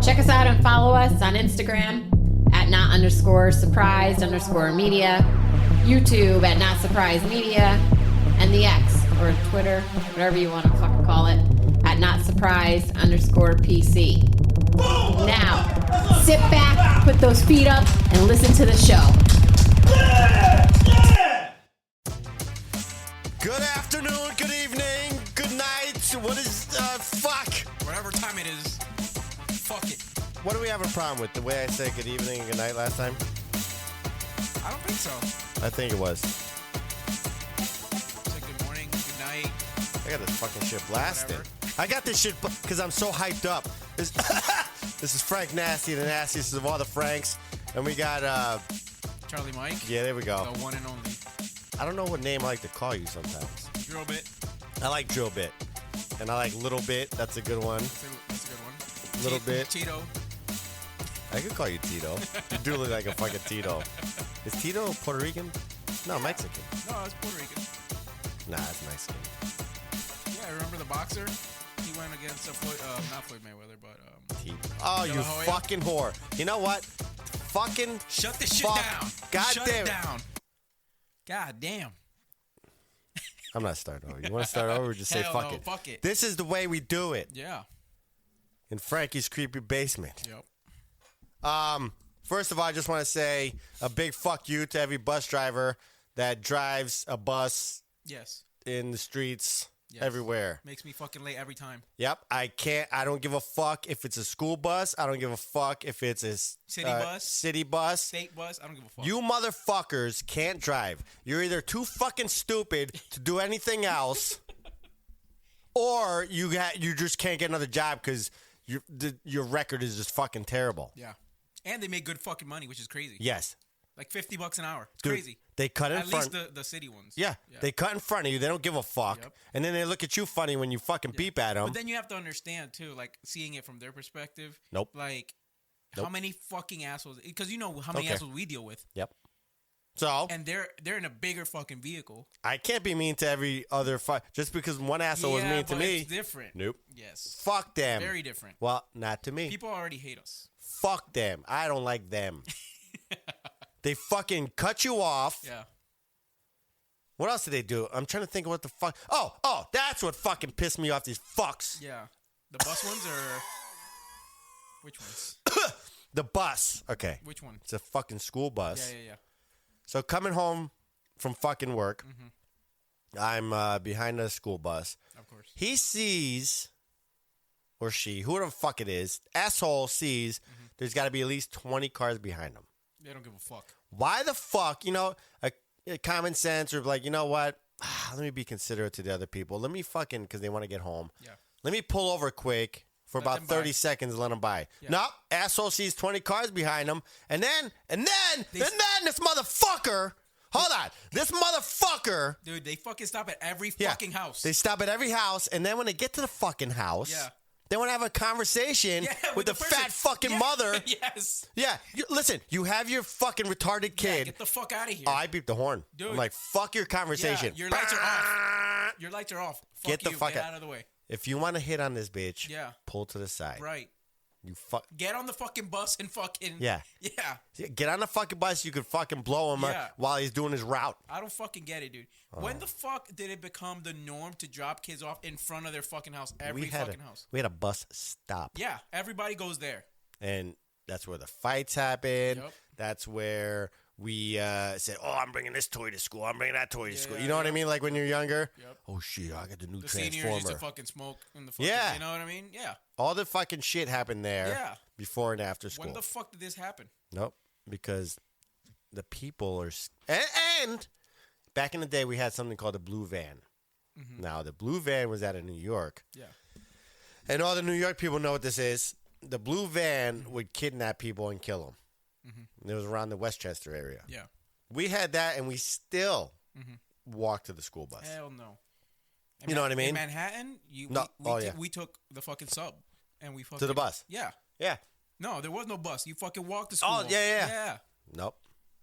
Check us out and follow us on Instagram at not_surprised_media, YouTube at Not Surprised Media, and the X or Twitter, whatever you want to fucking call it, at NotSurprised_PC. Now, sit back, put those feet up, and listen to the show. Good afternoon, good evening, good night. What is, fuck? Whatever time it is, fuck it. What do we have a problem with? The way I said good evening and good night last time? I don't think so. I think it was. Say good morning, good night. I got this fucking shit blasted. I got this shit because I'm so hyped up. This is Frank Nasty, the nastiest of all the Franks. And we got, Charlie Mike. yeah, there we go. The one and only. I don't know what name I like to call you sometimes. Drill bit. I like Drill Bit. And I like Little Bit. That's a good one. That's a good one. Little Bit. Tito. I could call you Tito. You do look like a fucking Tito. Is Tito Puerto Rican? No, Mexican. No, it's Puerto Rican. Nah, it's Mexican. Yeah, remember the boxer? He went against not Floyd Mayweather, but Oh, De you La Hoya? fucking whore. You know what? Fucking shut this shit fuck. down. God Shut damn it it. down. God damn. I'm not starting over. You want to start over or just say Hell fuck no, it? fuck it. This is the way we do it Yeah. in Frankie's creepy basement. Yep. First of all, I just want to say a big fuck you to every bus driver that drives a bus Yes. in the streets Yes. everywhere. Makes me fucking late every time. Yep, I don't give a fuck if it's a school bus. I don't give a fuck if it's a City bus? City bus. State bus, I don't give a fuck. You motherfuckers can't drive. You're either too fucking stupid to do anything else, or you just can't get another job because your record is just fucking terrible. Yeah. And they make good fucking money, which is crazy. Yes. Like $50 an hour. It's Dude, crazy. They cut in At front. least the city ones. Yeah, they cut in front of you. They don't give a fuck. Yep. And then they look at you funny when you fucking beep at them. But then you have to understand, too, like, seeing it from their perspective. Nope. Like, Nope. how many fucking assholes... Because you know how many assholes we deal with. Yep. So And they're in a bigger fucking vehicle. I can't be mean to every other just because one asshole was mean to but me. it's different. Nope. Yes. Fuck them. Very different. Well, not to me. People already hate us. Fuck them. I don't like them. They fucking cut you off. Yeah. What else did they do? I'm trying to think of what the fuck. Oh, that's what fucking pissed me off. These fucks. Yeah. The bus ones or... Which ones? The bus. Okay. Which one? It's a fucking school bus. Yeah. So coming home from fucking work, I'm behind a school bus. Of course. He sees, or she, whoever the fuck it is, asshole sees there's got to be at least 20 cars behind him. They don't give a fuck. Why the fuck, a common sense or like, you know what? Let me be considerate to the other people. Let me fucking, because they want to get home. Yeah. Let me pull over quick for about them 30 by. seconds and let them by. Yeah. No, asshole sees 20 cars behind him. And then this motherfucker, hold on. This motherfucker. Dude, they fucking stop at every Yeah, fucking house. They stop at every house. And then when they get to the fucking house. Yeah. They want to have a conversation with the person. fat fucking Yeah. mother. Yes. Yeah. Listen, you have your fucking retarded Yeah, kid. get the fuck out of here. Oh, I beeped the horn. Dude. I'm like, fuck your conversation. Yeah, your lights are off. Your lights are off. Fuck Get the you. fuck Get out. out of the way. If you want to hit on this bitch, Yeah. pull to the side. Right. You fuck. Get on the fucking bus and fucking... Yeah. Yeah. Get on the fucking bus. You could fucking blow him Yeah. while he's doing his route. I don't fucking get it, dude. Oh. When the fuck did it become the norm to drop kids off in front of their fucking house? Every fucking house. We had a bus stop. Yeah. Everybody goes there. And that's where the fights happen. Yep. That's where we said, oh, I'm bringing this toy to school. I'm bringing that toy to school. You know what I yep. mean? Like when you're younger. Yep. Oh, shit, I got the new The Transformer. seniors used to fucking smoke in the fucking... Yeah. You know what I mean? Yeah. All the fucking shit happened there Yeah. before and after school. When the fuck did this happen? Nope, because the people are... And back in the day, we had something called the blue van. Now, the blue van was out of New York. Yeah. And all the New York people know what this is. The blue van would kidnap people and kill them. It was around the Westchester area. Yeah. We had that, and we still walked to the school bus. Hell no. You know what I mean? In Manhattan, No. we took the fucking sub and we fucking... To the bus. Yeah. Yeah. No, there was no bus. You fucking walked to school. Oh, yeah. Yeah. Nope.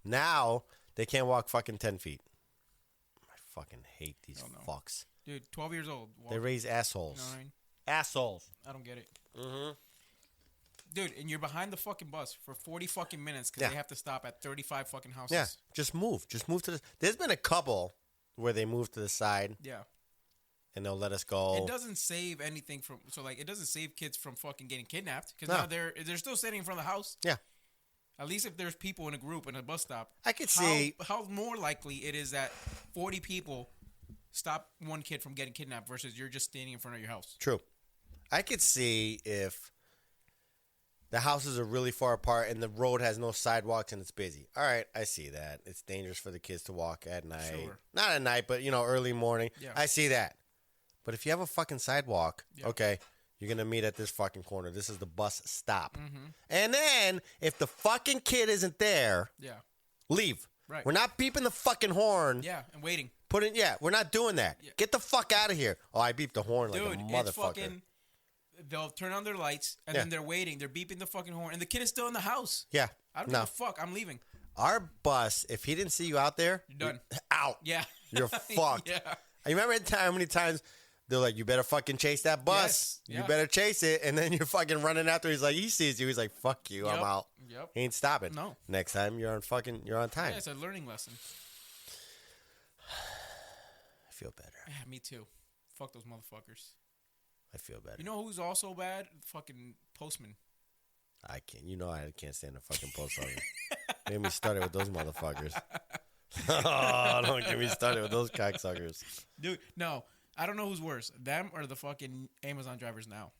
Now, they can't walk fucking 10 feet. I fucking hate these Hell no. fucks. Dude, 12 years old. They raise assholes. You know what I mean? Assholes. I don't get it. Dude, and you're behind the fucking bus for 40 fucking minutes because they have to stop at 35 fucking houses. Yeah, just move. Just move to the... There's been a couple where they move to the side. Yeah. And they'll let us go. It doesn't save anything from... So, like, it doesn't save kids from fucking getting kidnapped because now they're still sitting in front of the house. Yeah. At least if there's people in a group in a bus stop. I could see... How more likely it is that 40 people stop one kid from getting kidnapped versus you're just standing in front of your house. True. I could see if the houses are really far apart and the road has no sidewalks and it's busy. All right, I see that. It's dangerous for the kids to walk at night. Sure. Not at night, but, early morning. Yeah. I see that. But if you have a fucking sidewalk, okay, you're going to meet at this fucking corner. This is the bus stop. Mm-hmm. And then if the fucking kid isn't there, leave. Right. We're not beeping the fucking horn. Yeah, and waiting. We're not doing that. Yeah. Get the fuck out of here. Oh, I beeped the horn like a motherfucker. It's fucking... They'll turn on their lights, and then they're waiting. They're beeping the fucking horn, and the kid is still in the house. Yeah. I don't give a fuck. I'm leaving. Our bus, if he didn't see you out there, you're done. Out. Yeah. You're fucked. Yeah. I remember how many times they're like, you better fucking chase that bus. Yes. You better chase it. And then you're fucking running after. He sees you. He's like, fuck you. Yep. I'm out. Yep. He ain't stopping. No. Next time, you're on time. Yeah, it's a learning lesson. I feel better. Yeah, me too. Fuck those motherfuckers. I feel better. You know who's also bad? Fucking postman. I can't. I can't stand the fucking post office. Get me started with those motherfuckers. Oh, don't get me started with those cocksuckers. Dude, no. I don't know who's worse. Them or the fucking Amazon drivers now.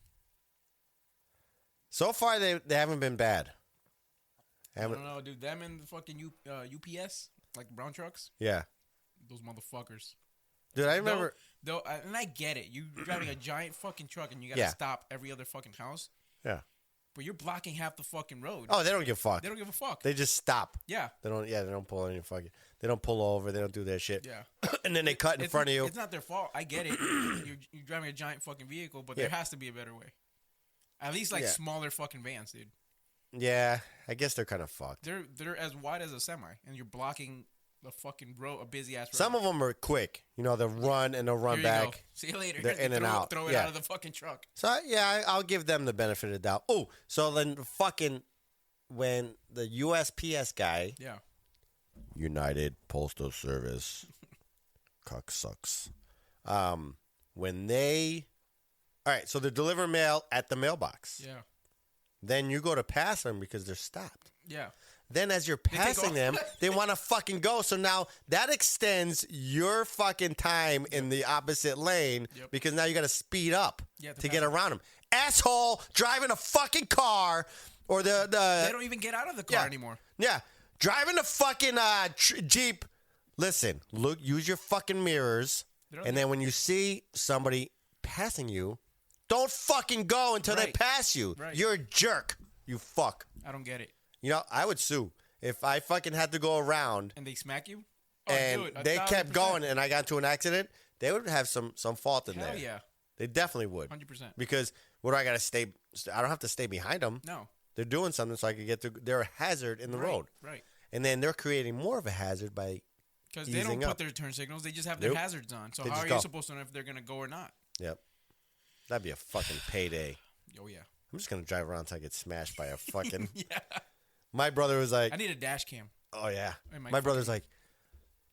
So far, they haven't been bad. I don't know, dude. Them and the fucking UPS, like brown trucks. Yeah. Those motherfuckers. Dude, I remember... And I get it. You're driving a giant fucking truck and you got to stop every other fucking house. Yeah. But you're blocking half the fucking road. Oh, they don't give a fuck. They don't give a fuck. They just stop. Yeah. They don't pull any fucking... They don't pull over. They don't do their shit. Yeah. And then they cut in front of you. It's not their fault. I get it. You're driving a giant fucking vehicle, but there has to be a better way. At least smaller fucking vans, dude. Yeah. I guess they're kind of fucked. They're as wide as a semi, and you're blocking the fucking road, a busy ass road. Some of them are quick. They'll run and they'll run back. Go. See you later. They're in and out. Throw it out of the fucking truck. So, yeah, I'll give them the benefit of the doubt. Oh, so then when the USPS guy... Yeah. United Postal Service. Cuck sucks. When they... All right, so they're delivering mail at the mailbox. Yeah. Then you go to pass them because they're stopped. Yeah. Then as you're passing them, they want to fucking go. So now that extends your fucking time in the opposite lane because now you got to speed up to get around them. Asshole driving a fucking car or the... They don't even get out of the car anymore. Yeah. Driving a fucking Jeep. Listen, use your fucking mirrors. And then when you see somebody passing you, don't fucking go until they pass you. Right. You're a jerk. You fuck. I don't get it. I would sue. If I fucking had to go around and they smack you, and they kept going and I got into an accident, they would have some fault in Hell there. Yeah. They definitely would. 100%. Because what do I got to stay? I don't have to stay behind them. No. They're doing something so I can get through. They're a hazard in the road. Right. And then they're creating more of a hazard by because they don't put their turn signals. They just have their hazards on. So how are you supposed to know if they're going to go or not? Yep. That'd be a fucking payday. Oh, yeah. I'm just going to drive around until I get smashed by a fucking... Yeah. My brother was like... I need a dash cam. Oh, yeah. My brother's like,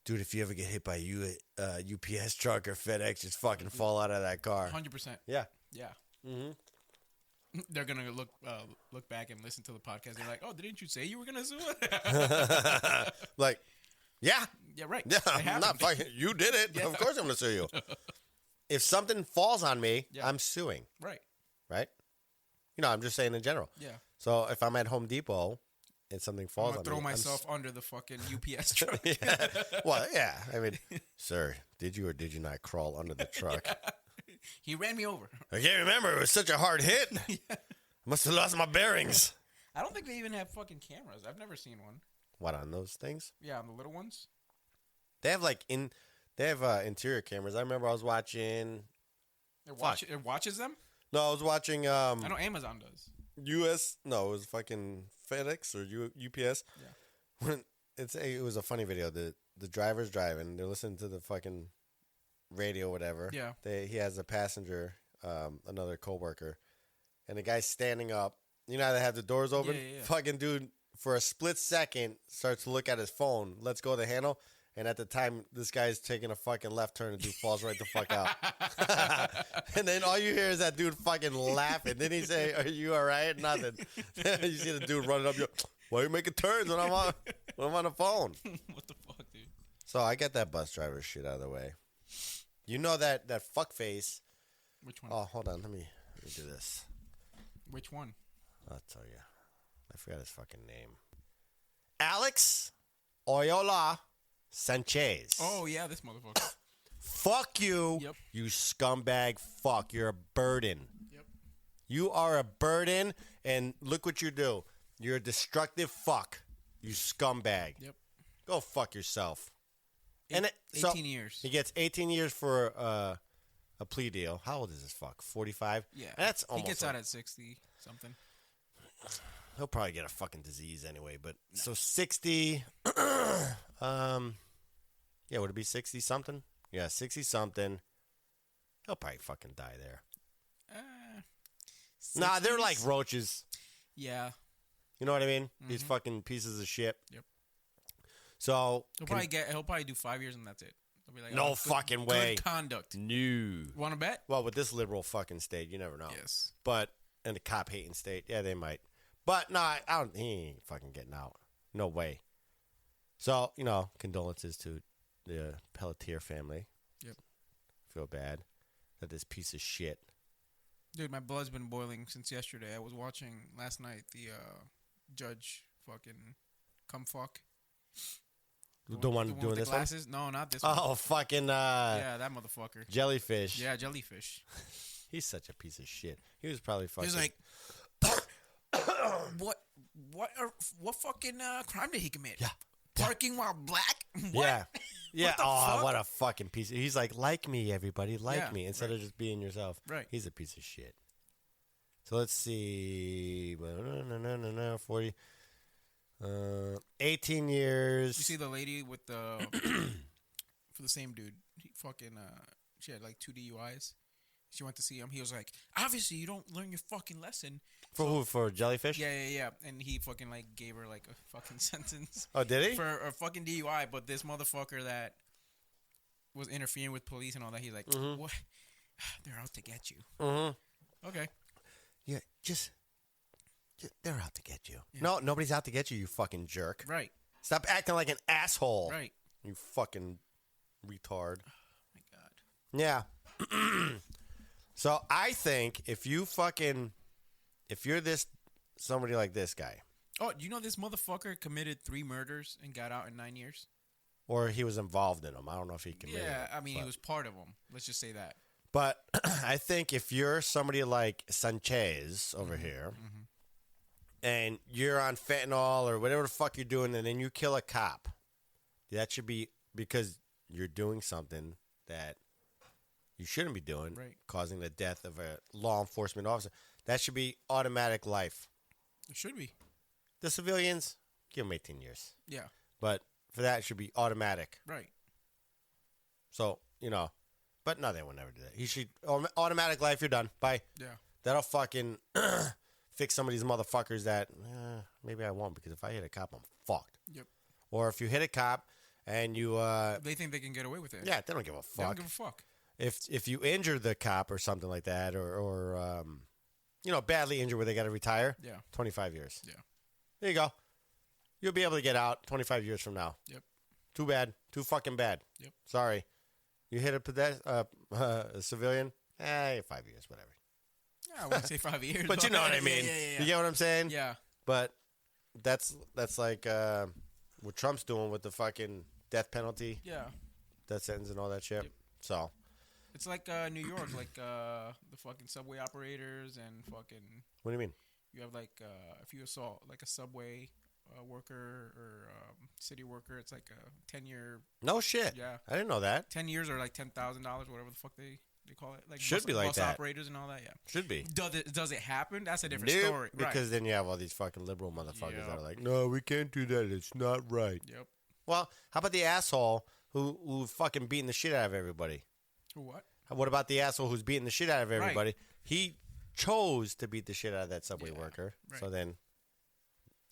dude, if you ever get hit by a UPS truck or FedEx, just fucking fall out of that car. 100%. Yeah. Yeah. Mm-hmm. They're going to look back and listen to the podcast. They're like, oh, didn't you say you were going to sue it? Like, yeah. Yeah, right. Yeah, I'm not fucking... You did it. Yeah. Of course I'm going to sue you. If something falls on me, I'm suing. Right. Right? I'm just saying in general. Yeah. So if I'm at Home Depot and something falls on me... throw myself under the fucking UPS truck. Yeah. Well, yeah. I mean, sir, did you or did you not crawl under the truck? Yeah. He ran me over. I can't remember. It was such a hard hit. Yeah. I must have lost my bearings. I don't think they even have fucking cameras. I've never seen one. What, on those things? Yeah, on the little ones. They have interior cameras. I remember I was watching... It watches them? No, I was watching... I know Amazon does. No, it was fucking FedEx or UPS. Yeah. When it was a funny video. The driver's driving. They're listening to the fucking radio, whatever. Yeah. He has a passenger, another coworker, and the guy's standing up you know how they have the doors open? Yeah. Fucking dude, for a split second, starts to look at his phone, lets go of the handle, and at the time, this guy's taking a fucking left turn and dude falls right the fuck out. And then all you hear is that dude fucking laughing. Then he say, "Are you all right?" Nothing. You see the dude running up, why are you making turns when I'm on the phone? What the fuck, dude? So I got that bus driver shit out of the way. You know that fuck face. Which one? Oh, hold on. Let me do this. Which one? I'll tell you. I forgot his fucking name. Alex Oyola Sanchez. Oh, yeah, this motherfucker. Fuck you, Yep. you scumbag fuck. You're a burden. Yep. You are a burden, and look what you do. You're a destructive fuck. You scumbag. Yep. Go fuck yourself. 18 years. He gets 18 years for a plea deal. How old is this fuck? 45? Yeah. And that's almost He gets like- out at 60 something. He'll probably get a fucking disease anyway, but so 60 yeah, would it be 60 something? Yeah, 60 something. He'll probably fucking die there. Nah, they're like 60s? roaches. Yeah. You know what I mean? These fucking pieces of shit. Yep. So He'll probably do 5 years and that's it. He'll be like, No good- fucking way. Good conduct. no. Want to bet? Well, with this liberal fucking state, you never know. Yes. But in the cop hating state, yeah, they might. But no, I don't. He ain't fucking getting out. No way. So condolences to the Pelletier family. Yep. Feel bad that this piece of shit. Dude, my blood's been boiling since yesterday. I was watching last night the judge fucking come fuck. The one with doing the this glasses? No, not this one. Oh, fucking Yeah, that motherfucker. jellyfish. Yeah, jellyfish. He's such a piece of shit. He was probably fucking. He's like, what fucking crime did he commit? Yeah. Parking while black? What? Yeah. Yeah. the Oh, fuck? what a fucking piece. He's like me, everybody. Like Yeah, me. Instead of just being yourself. Right. He's a piece of shit. So let's see. 40. 18 years. You see the lady with the for the same dude. He fucking she had like 2 DUIs. She went to see him. He was like, obviously you don't learn your fucking lesson. For who? For jellyfish? Yeah. And he fucking like gave her like a fucking sentence Oh, did he? for a fucking DUI. But this motherfucker that was interfering with police and all that, he's like, what? They're out to get you. Mm-hmm. Okay. Yeah, just they're out to get you. Yeah. No, nobody's out to get you, you fucking jerk. Right. Stop acting like an asshole. Right. You fucking retard. Oh my God. Yeah. So I think if you're somebody like this guy, Oh, do you know this motherfucker committed 3 murders and got out in 9 years? or he was involved in them, I don't know if he committed. Yeah, I mean, but, he was part of them. Let's just say that. But I think if you're somebody like Sanchez over here, and you're on fentanyl or whatever the fuck you're doing, and then you kill a cop, that should be because you're doing something that you shouldn't be doing, Right. causing the death of a law enforcement officer. That should be automatic life. It should be. The civilians, give them 18 years. Yeah. But for that, it should be automatic. Right. So, but no, they will never do that. He should, automatic life, you're done. Bye. Yeah. That'll fucking fix some of these motherfuckers that, maybe I won't, because if I hit a cop, I'm fucked. Yep. Or if you hit a cop and you, They think they can get away with it. yeah, they don't give a They don't fuck. give a fuck. If you injure the cop or something like that, or badly injured where they got to retire, Yeah. 25 years. Yeah. There you go. You'll be able to get out 25 years from now. Yep. Too bad. Too fucking bad. Yep. Sorry. You hit a civilian, 5 years, whatever. Yeah, I wouldn't say 5 years. But you know what I mean. Yeah. You get what I'm saying? Yeah. But that's like what Trump's doing with the fucking death penalty, Yeah. death sentence, and all that shit. Yep. So, It's like New York, like the fucking subway operators and fucking. what do you mean? You have like if you assault like a subway worker or city worker, it's like a 10-year. No shit. Yeah. I didn't know that. 10 years or like $10,000, whatever the fuck they call it. Like Should be like bus that. operators and all that. Yeah. Should be. Does it happen? That's a different Nope, story. because then you have all these fucking liberal motherfuckers Yeah. that are like, no, we can't do that. It's not right. Yep. Well, how about the asshole who fucking beating the shit out of everybody? Who what? What about the asshole who's beating the shit out of everybody? He chose to beat the shit out of that subway worker. right. So then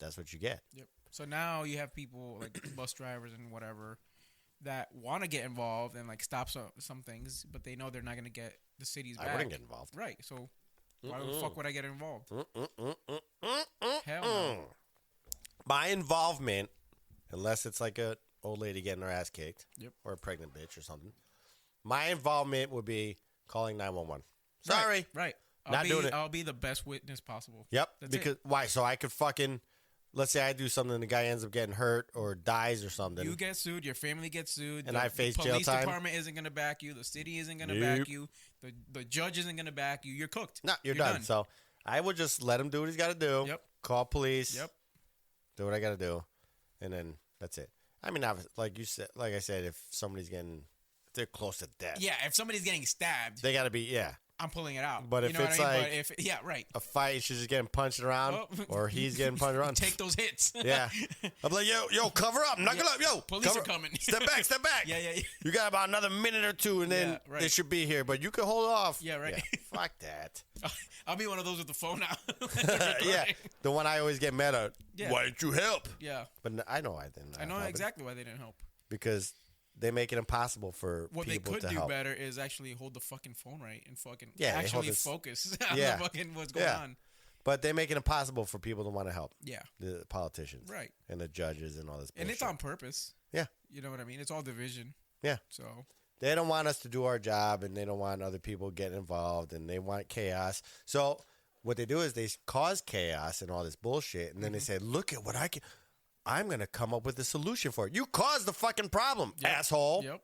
that's what you get. Yep. So now you have people like bus drivers and whatever that want to get involved and like stop some things, but they know they're not going to get the city's back. I wouldn't get involved. Right. So why the fuck would I get involved? Hell Mm. no. My involvement, unless it's like a old lady getting her ass kicked, Yep. or a pregnant bitch or something, my involvement would be calling 911. Sorry. Right. Not doing it. I'll be the best witness possible. Yep. That's because it. why? So I could fucking, let's say I do something, the guy ends up getting hurt or dies or something. You get sued. Your family gets sued. And I face jail police time. department isn't going to back you. The city isn't going to Nope. back you. The judge isn't going to back you. You're cooked. No, you're done. So I would just let him do what he's got to do. Yep. Call police. Yep. Do what I got to do, and then that's it. I mean, like you said, like I said, if somebody's getting, if they're close to death, Yeah. If somebody's getting stabbed, they got to be, yeah. I'm pulling it out. But you if know it's what I mean? like But yeah, right. a fight, she's just getting punched around, Oh. or he's getting punched around. Take those hits. Yeah. I'm like, yo, cover up, knuckle up, yo. Police cover are coming. Step back. Yeah. You got about another minute or two, and then Yeah, right. they should be here. But you can hold off. Yeah, right. Fuck that. I'll be one of those with the phone now. Yeah, the one I always get mad at. Yeah. Why didn't you help? Yeah. But I know I didn't. I know help it, exactly why they didn't help. because they make it impossible for What they people could to do help. better is actually hold the fucking phone right and fucking Yeah, they hold actually this- focus on Yeah. the fucking what's going Yeah. on. But they make it impossible for people to want to help. Yeah. The politicians, Right. and the judges, and all this. And it's bullshit. on purpose. Yeah. You know what I mean? It's all division. Yeah. So They don't want us to do our job, and they don't want other people getting involved, and they want chaos. So what they do is they cause chaos and all this bullshit, and then they say, "Look at what I can. I'm going to come up with a solution for it. You caused the fucking problem, asshole." Yep.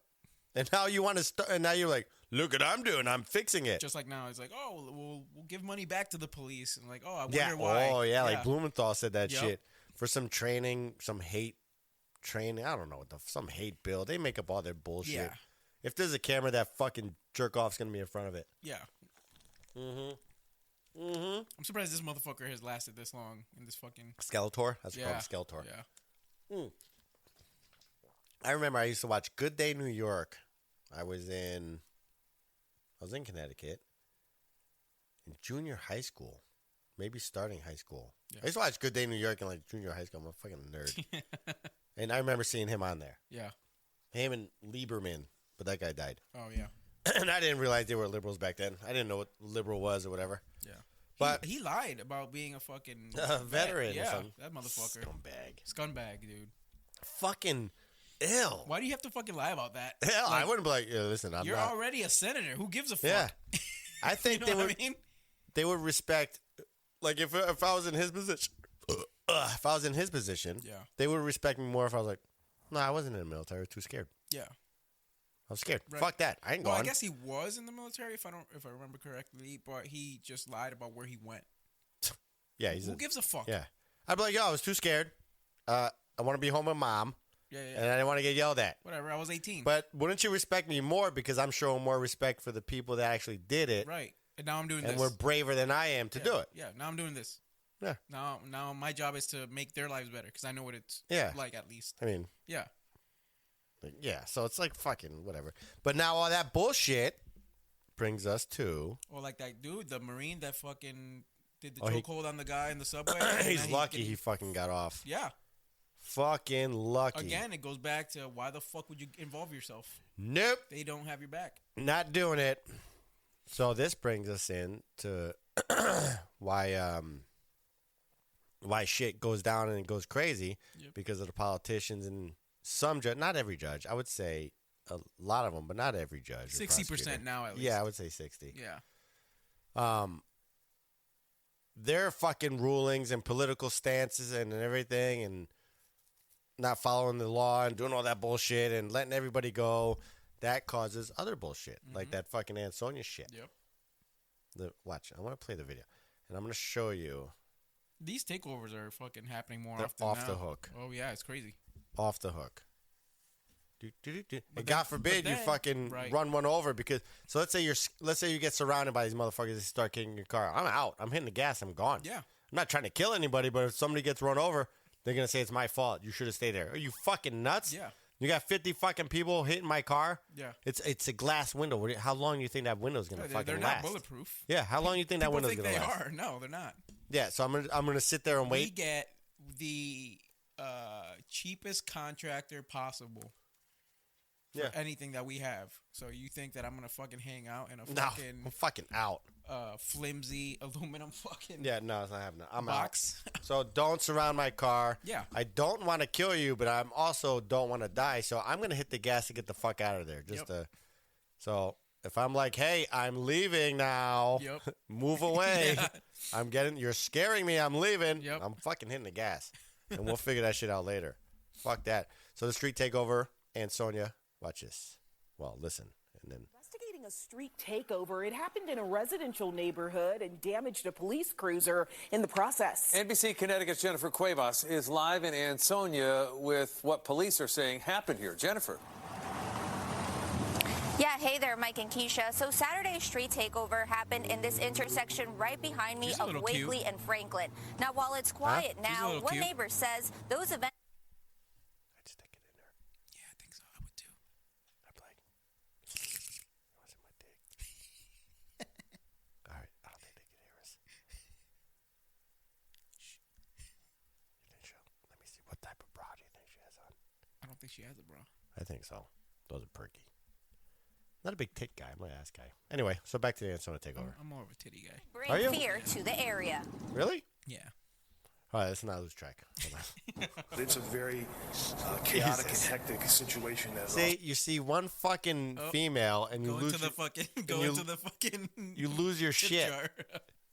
And now you want to start, and now you're like, "Look what I'm doing. I'm fixing it." Just like now, it's like, oh, we'll give money back to the police, and like, oh, I wonder Yeah. why. Oh, yeah. Like Blumenthal said that Yep. shit for some training, some hate training. I don't know what some hate bill. They make up all their bullshit. Yeah. If there's a camera, that fucking jerk off's gonna be in front of it. Yeah. Mm-hmm. I'm surprised this motherfucker has lasted this long in this fucking. Skeletor. That's Yeah. called Skeletor. Yeah. I remember I used to watch Good Day New York. I was in Connecticut in junior high school, maybe starting high school. Yeah. I used to watch Good Day New York in like junior high school. I'm a fucking nerd. And I remember seeing him on there. Yeah. Him and Lieberman, but that guy died. Oh yeah. And I didn't realize they were liberals back then. I didn't know what liberal was or whatever. Yeah. But he lied about being a fucking veteran or Yeah, something. that motherfucker. Scumbag. Scumbag, dude. Fucking ill. Why do you have to fucking lie about that? Hell, I Like, wouldn't be like, listen, I'm you're not. already a senator. Who gives a fuck? Yeah. I think You they know would. what I mean? They would respect, like if I was in his position, Yeah. they would respect me more if I was like, no, I wasn't in the military. I was too scared. Yeah. I was scared. Right. Fuck that. I ain't Well, going. I guess he was in the military if I remember correctly, but he just lied about where he went. Yeah, he's Who gives a fuck? yeah. I'd be like, yo, I was too scared. I want to be home with mom, Yeah. and I didn't want to get yelled at. Whatever. I was 18. But wouldn't you respect me more because I'm showing more respect for the people that actually did it, right. And now I'm doing and this. were braver than I am to do it. Yeah. Now I'm doing this. Yeah. Now my job is to make their lives better because I know what it's Yeah. like at least. I mean, Yeah. like, yeah. So it's like fucking whatever. But now all that bullshit brings us to. Or like that dude, the Marine that fucking did the Oh, he- chokehold on the guy in the subway. and He's then lucky he fucking got off. Yeah. Fucking lucky. Again, it goes back to why the fuck would you involve yourself? Nope. They don't have your back. Not doing it. So this brings us in to why shit goes down and it goes crazy Yep. because of the politicians and some judge. Not every judge. I would say a lot of them, but not every judge. or 60% prosecutor. now at least. Yeah, I would say 60. Yeah. Their fucking rulings and political stances and everything and not following the law and doing all that bullshit and letting everybody go, that causes other bullshit. Like that fucking Aunt Sonia shit. Yep. Watch, I want to play the video. And I'm going to show you These takeovers are fucking happening more They're often off now. the hook. Oh yeah, it's crazy. off the hook. And But God then- forbid but you then- fucking right. run one over because so let's say you get surrounded by these motherfuckers that start kicking your car. I'm out. I'm hitting the gas. I'm gone. Yeah. I'm not trying to kill anybody, but if somebody gets run over, they're gonna say it's my fault. You should have stayed there. Are you fucking nuts? Yeah. You got 50 fucking people hitting my car. Yeah. It's a glass window. How long do you think that window's gonna fucking They're last? not bulletproof. Yeah. How long do you think that People window's think gonna they last? are. No, they're not. Yeah. So I'm gonna sit there and We wait. get the cheapest contractor possible for anything that we have. So you think that I'm gonna fucking hang out in a No, fucking I'm fucking out. flimsy aluminum fucking Yeah, no, it's not happening. I'm box? out. So don't surround my car. Yeah. I don't want to kill you, but I'm also don't want to die. So I'm gonna hit the gas to get the fuck out of there. So if I'm like, hey, I'm leaving now. Yep. Move away. Yeah. You're scaring me. I'm leaving. Yep. I'm fucking hitting the gas, and we'll figure that shit out later. Fuck that. So the street takeover and Sonia, watch this. Well, listen, and then. Investigating a street takeover. It happened in a residential neighborhood and damaged a police cruiser in the process. NBC Connecticut's Jennifer Cuevas is live in Ansonia with what police are saying happened here. Jennifer. Yeah, hey there, Mike and Keisha. So Saturday's street takeover happened in this intersection right behind me of Wakely and Franklin. Now, while it's quiet now, one neighbor says those events... I'd stick it in there. Yeah, I think so. I would too. I'd be like, it wasn't my dick. All right, I don't think they can hear us. You think she'll? Let me see. What type of bra do you think she has on? I don't think she has it, bro. I think so. Those are perky. Not a big tit guy. I'm an ass guy. Anyway, so back to the Arizona takeover. I'm more of a titty guy. bring Are you? fear to the area. Really? Yeah. All right, let's not lose track. Hold on. It's a very chaotic and hectic situation. You see one fucking female, and you Go lose into the fucking. Go you- into the fucking. you lose your tip shit.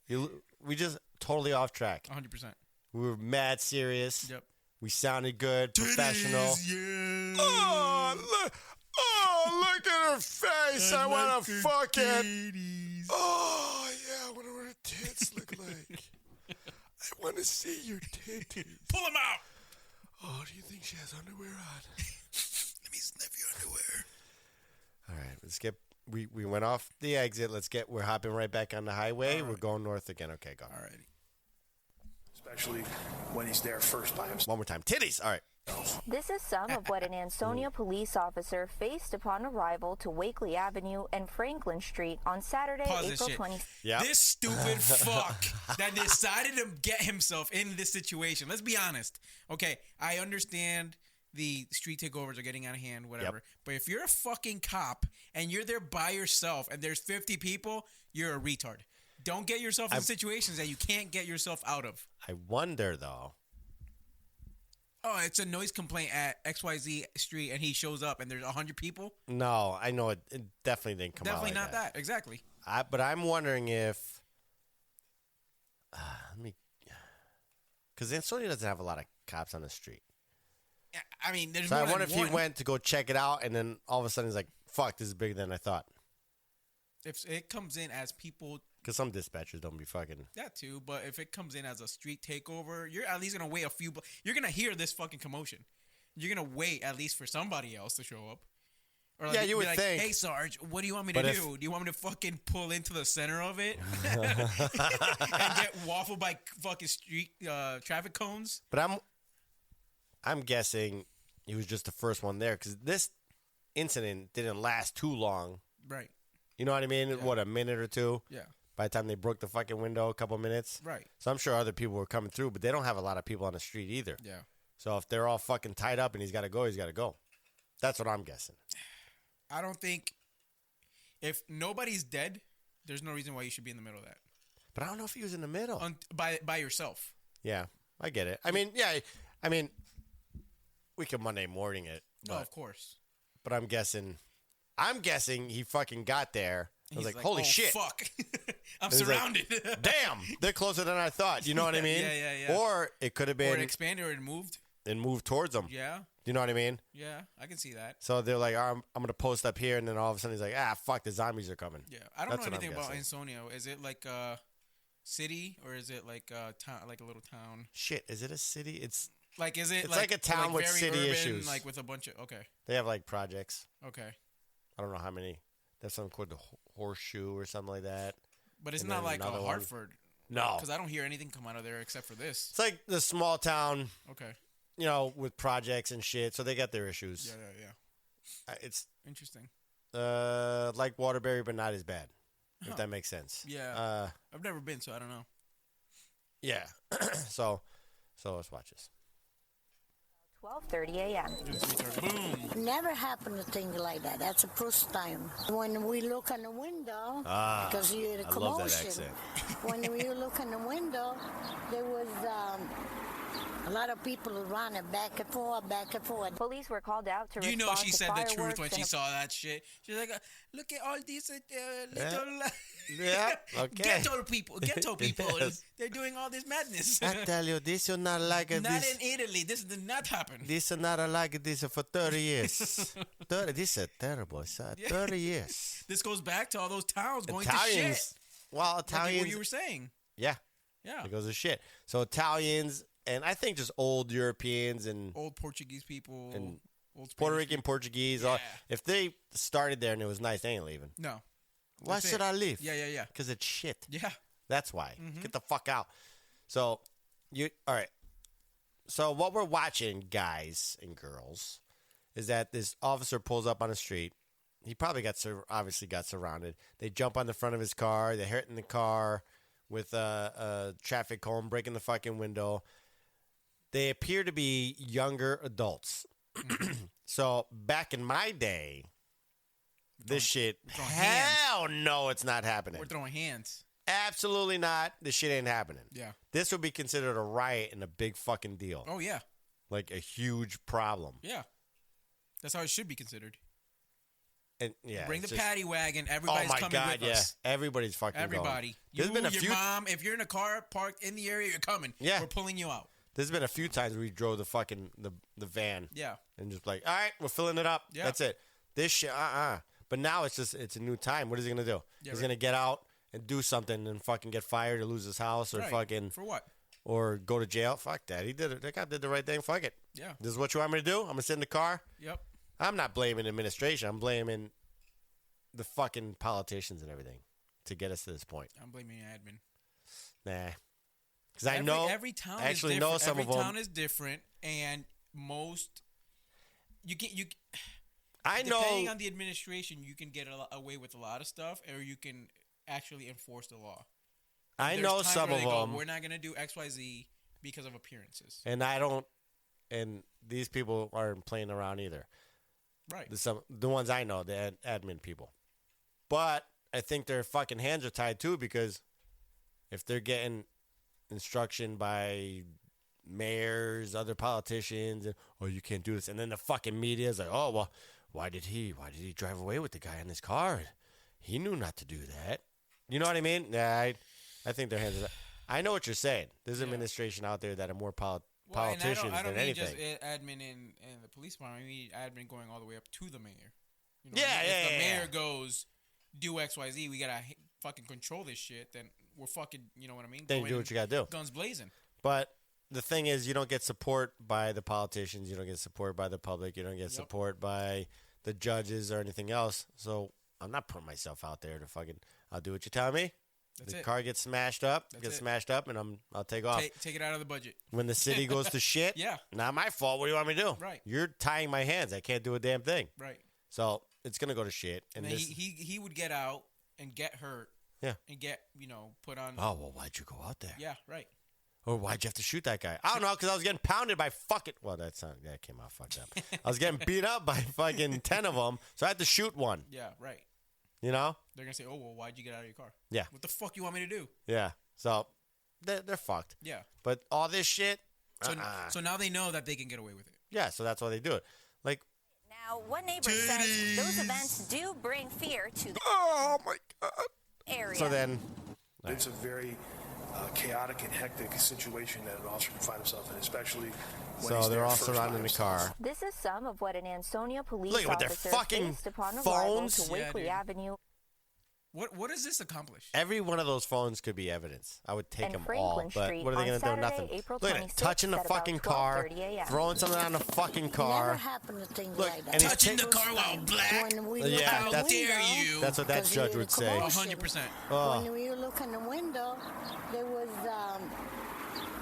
jar. We just totally off track. 100%. We were mad serious. Yep. We sounded good, professional. Yeah. Look at her face. I want to fuck it. Titties. Oh, yeah, I wonder what her tits look like. I want to see your titties. Pull them out. Oh, do you think she has underwear on? Let me sniff your underwear. All right, let's get. We went off the exit. We're hopping right back on the highway. All right. We're going north again. Okay, go. Alrighty. Especially when he's there first by himself. One more time. Titties. All right. This is some of what an Ansonia police officer faced upon arrival to Wakely Avenue and Franklin Street on Saturday, Pause this April shit. 20th. Yep. This stupid fuck that decided to get himself in this situation. Let's be honest. Okay, I understand the street takeovers are getting out of hand, whatever. Yep. But if you're a fucking cop and you're there by yourself and there's 50 people, you're a retard. Don't get yourself in situations that you can't get yourself out of. I wonder though. Oh, it's a noise complaint at XYZ Street and he shows up and there's 100 people? No, I know it definitely didn't come Definitely out like not that. Exactly. But I'm wondering if because Ansonia doesn't have a lot of cops on the street. I mean, there's So I more wonder than if one. he went to go check it out, and then all of a sudden he's like, "Fuck, this is bigger than I thought." If it comes in as people, Because some dispatchers don't be fucking. that too, but if it comes in as a street takeover, you're at least gonna wait a few. You're gonna hear this fucking commotion. You're gonna wait at least for somebody else to show up. Or Yeah, you be would like, think. Hey, Sarge, what do you want me But to if- do? Do you want me to fucking pull into the center of it and get waffled by fucking street traffic cones? But I'm guessing he was just the first one there because this incident didn't last too long. Right. You know what I mean? What, a minute or two? Yeah. By the time they broke the fucking window, a couple minutes. Right. So I'm sure other people were coming through, but they don't have a lot of people on the street either. Yeah. So if they're all fucking tied up and he's got to go, he's got to go. That's what I'm guessing. I don't think if nobody's dead, there's no reason why you should be in the middle of that. But I don't know if he was in the middle. By yourself. Yeah, I get it. I mean, we could Monday morning it. No, but- of course. But I'm guessing he fucking got there. I was He's like, holy oh, shit. Fuck. I'm And he's like, surrounded. Damn, they're closer than I thought. You know what I mean? Yeah. Or it could have Or it been expanded or it moved. and moved towards them. Yeah. You know what I mean? Yeah. I can see that. So they're like, I'm going to post up here. And then all of a sudden he's like, fuck, the zombies are coming. Yeah. I don't That's know what I'm anything about guessing. Ansonia. Is it like a city or is it like a town, like a little town? Shit, is it a city? It's Like, is it It's like a town with very city urban, issues. Like with a bunch of, okay. They have like projects. Okay. I don't know how many. There's something called the Horseshoe or something like that. But it's And not then like a another one. Hartford. No. Because I don't hear anything come out of there except for this. It's like the small town. Okay. with projects and shit, so they got their issues. Yeah. It's Interesting. like Waterbury, but not as bad, if that makes sense. Yeah. I've never been, so I don't know. Yeah. so let's watch this. 12:30 a.m. Boom. Never happened a thing like that. That's the first time. When we look in the window, because you hear the I love that commotion. accent. When you look in the window, there was a lot of people running back and forth, back and forth. Police were called out to You know respond she to said the truth fireworks when she and saw that shit. She's like, look at all these little... Yeah, okay. Ghetto people. Yes. They're doing all this madness. I tell you, this is not like Not this. in Italy. This did not happen. This is not like this for 30 years. This is terrible. It's 30 years. This goes back to all those towns going to shit. Italians. Well, Like Italians. what you were saying. Yeah. Yeah. It goes to shit. So Italians, and I think just old Europeans and Old Portuguese people. And old Spanish Puerto Rican, Portuguese. Yeah. If they started there and it was nice, they ain't leaving. No. Why That's should it. I leave? Yeah. Because it's shit. Yeah. That's why. Get the fuck out. So, all right. So what we're watching, guys and girls, is that this officer pulls up on the street. He probably obviously got surrounded. They jump on the front of his car. They're hitting the car with a traffic cone, breaking the fucking window. They appear to be younger adults. So back in my day, this shit, throwing hell no, it's not happening. We're throwing hands. Absolutely not. This shit ain't happening. Yeah. This would be considered a riot and a big fucking deal. Oh, yeah. Like a huge problem. Yeah. That's how it should be considered. And yeah, Bring the it's just- paddy wagon. Everybody's Oh my coming god, with yeah. us. Everybody's fucking Everybody. going. You, There's been a your few mom, if you're in a car parked in the area, you're coming. Yeah. We're pulling you out. There's been a few times where we drove the fucking the van. Yeah. And just like, all right, we're filling it up. Yeah. That's it. This shit, But now it's a new time. What is he gonna do? Yeah, He's right. gonna get out and do something and fucking get fired or lose his house or Right. fucking For what? or go to jail. Fuck that. He did it. That guy did the right thing. Fuck it. Yeah. This is what you want me to do? I'm gonna sit in the car. Yep. I'm not blaming administration. I'm blaming the fucking politicians and everything to get us to this point. I'm blaming admin. Nah. Because I know every town I actually is know different. some every of them. town is different, and most you I depending know. on the administration, you can get away with a lot of stuff, or you can actually enforce the law. I There's know times some where of they go, them, We're not going to do X, Y, Z because of appearances. and I don't. And these people aren't playing around either. Right. The ones I know, the admin people. But I think their fucking hands are tied too, because if they're getting instruction by mayors, other politicians, and oh, you can't do this, and then the fucking media is like, oh well, why did he drive away with the guy in his car? He knew not to do that. You know what I mean? Nah, I think their hands are. I know what you're saying. There's administration out there that are more politicians and I don't than mean anything. just admin in the police department. I mean admin going all the way up to the mayor. You know, Yeah, if the yeah, mayor yeah. goes, do X, Y, Z, we gotta fucking control this shit. Then we're fucking, you know what I mean? Then Go you do in, what you gotta do. Guns blazing. But the thing is, you don't get support by the politicians. You don't get support by the public. You don't get support by the judges or anything else. So I'm not putting myself out there to fucking. I'll do what you tell me. That's the it. car gets smashed up. That's it. And I'll take off. Take it out of the budget. When the city goes to shit, Yeah. not my fault. What do you want me to do? Right. You're tying my hands. I can't do a damn thing. Right. So it's gonna go to shit. And And then this, he would get out and get hurt. Yeah. And get, put on. oh well, why'd you go out there? Yeah, right. Or why'd you have to shoot that guy? I don't know, because I was getting pounded by fucking. Well, that came out fucked up. I was getting beat up by fucking 10 of them, so I had to shoot one. Yeah, right. You know? They're gonna say, "Oh well, why'd you get out of your car?" Yeah. What the fuck you want me to do? Yeah. So they're fucked. Yeah. But all this shit. So now they know that they can get away with it. Yeah. So that's why they do it. Like. Now, one neighbor says those events do bring fear to the Oh my god. area. So then. It's a very chaotic and hectic situation that an officer can find himself in, especially when So he's they're there all first by surrounding the himself. car. This is some of what an Ansonia police Look, with their officer fucking faced upon arrival phones. to Wakely Yeah, Avenue What does this accomplish? Every one of those phones could be evidence. I would take and them all. Franklin But Street what are they on going to do? Saturday, Nothing. April Look at it. 26th Touching the at about fucking car. 12:30 a.m. Throwing something on the fucking car. Never happened a thing Look, like that. and he's Touching the taking- car while black. When we Yeah, look out the that's- dare window, you. That's what that because judge you would hear the say. commotion. 100%. Oh. When you look in the window, there was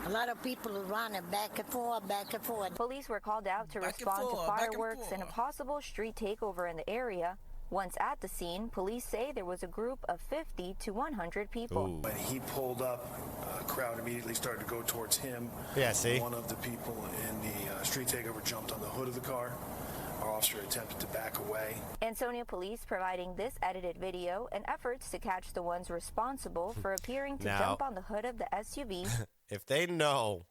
A lot of people are running back and forth, back and forth. Police were called out to respond to fireworks and a possible street takeover in the area. Once at the scene, police say there was a group of 50 to 100 people. Ooh. When he pulled up, a crowd immediately started to go towards him. Yeah, see? One of the people in the street takeover jumped on the hood of the car. Our officer attempted to back away. Ansonia police providing this edited video and efforts to catch the ones responsible for appearing to jump on the hood of the SUV. If they know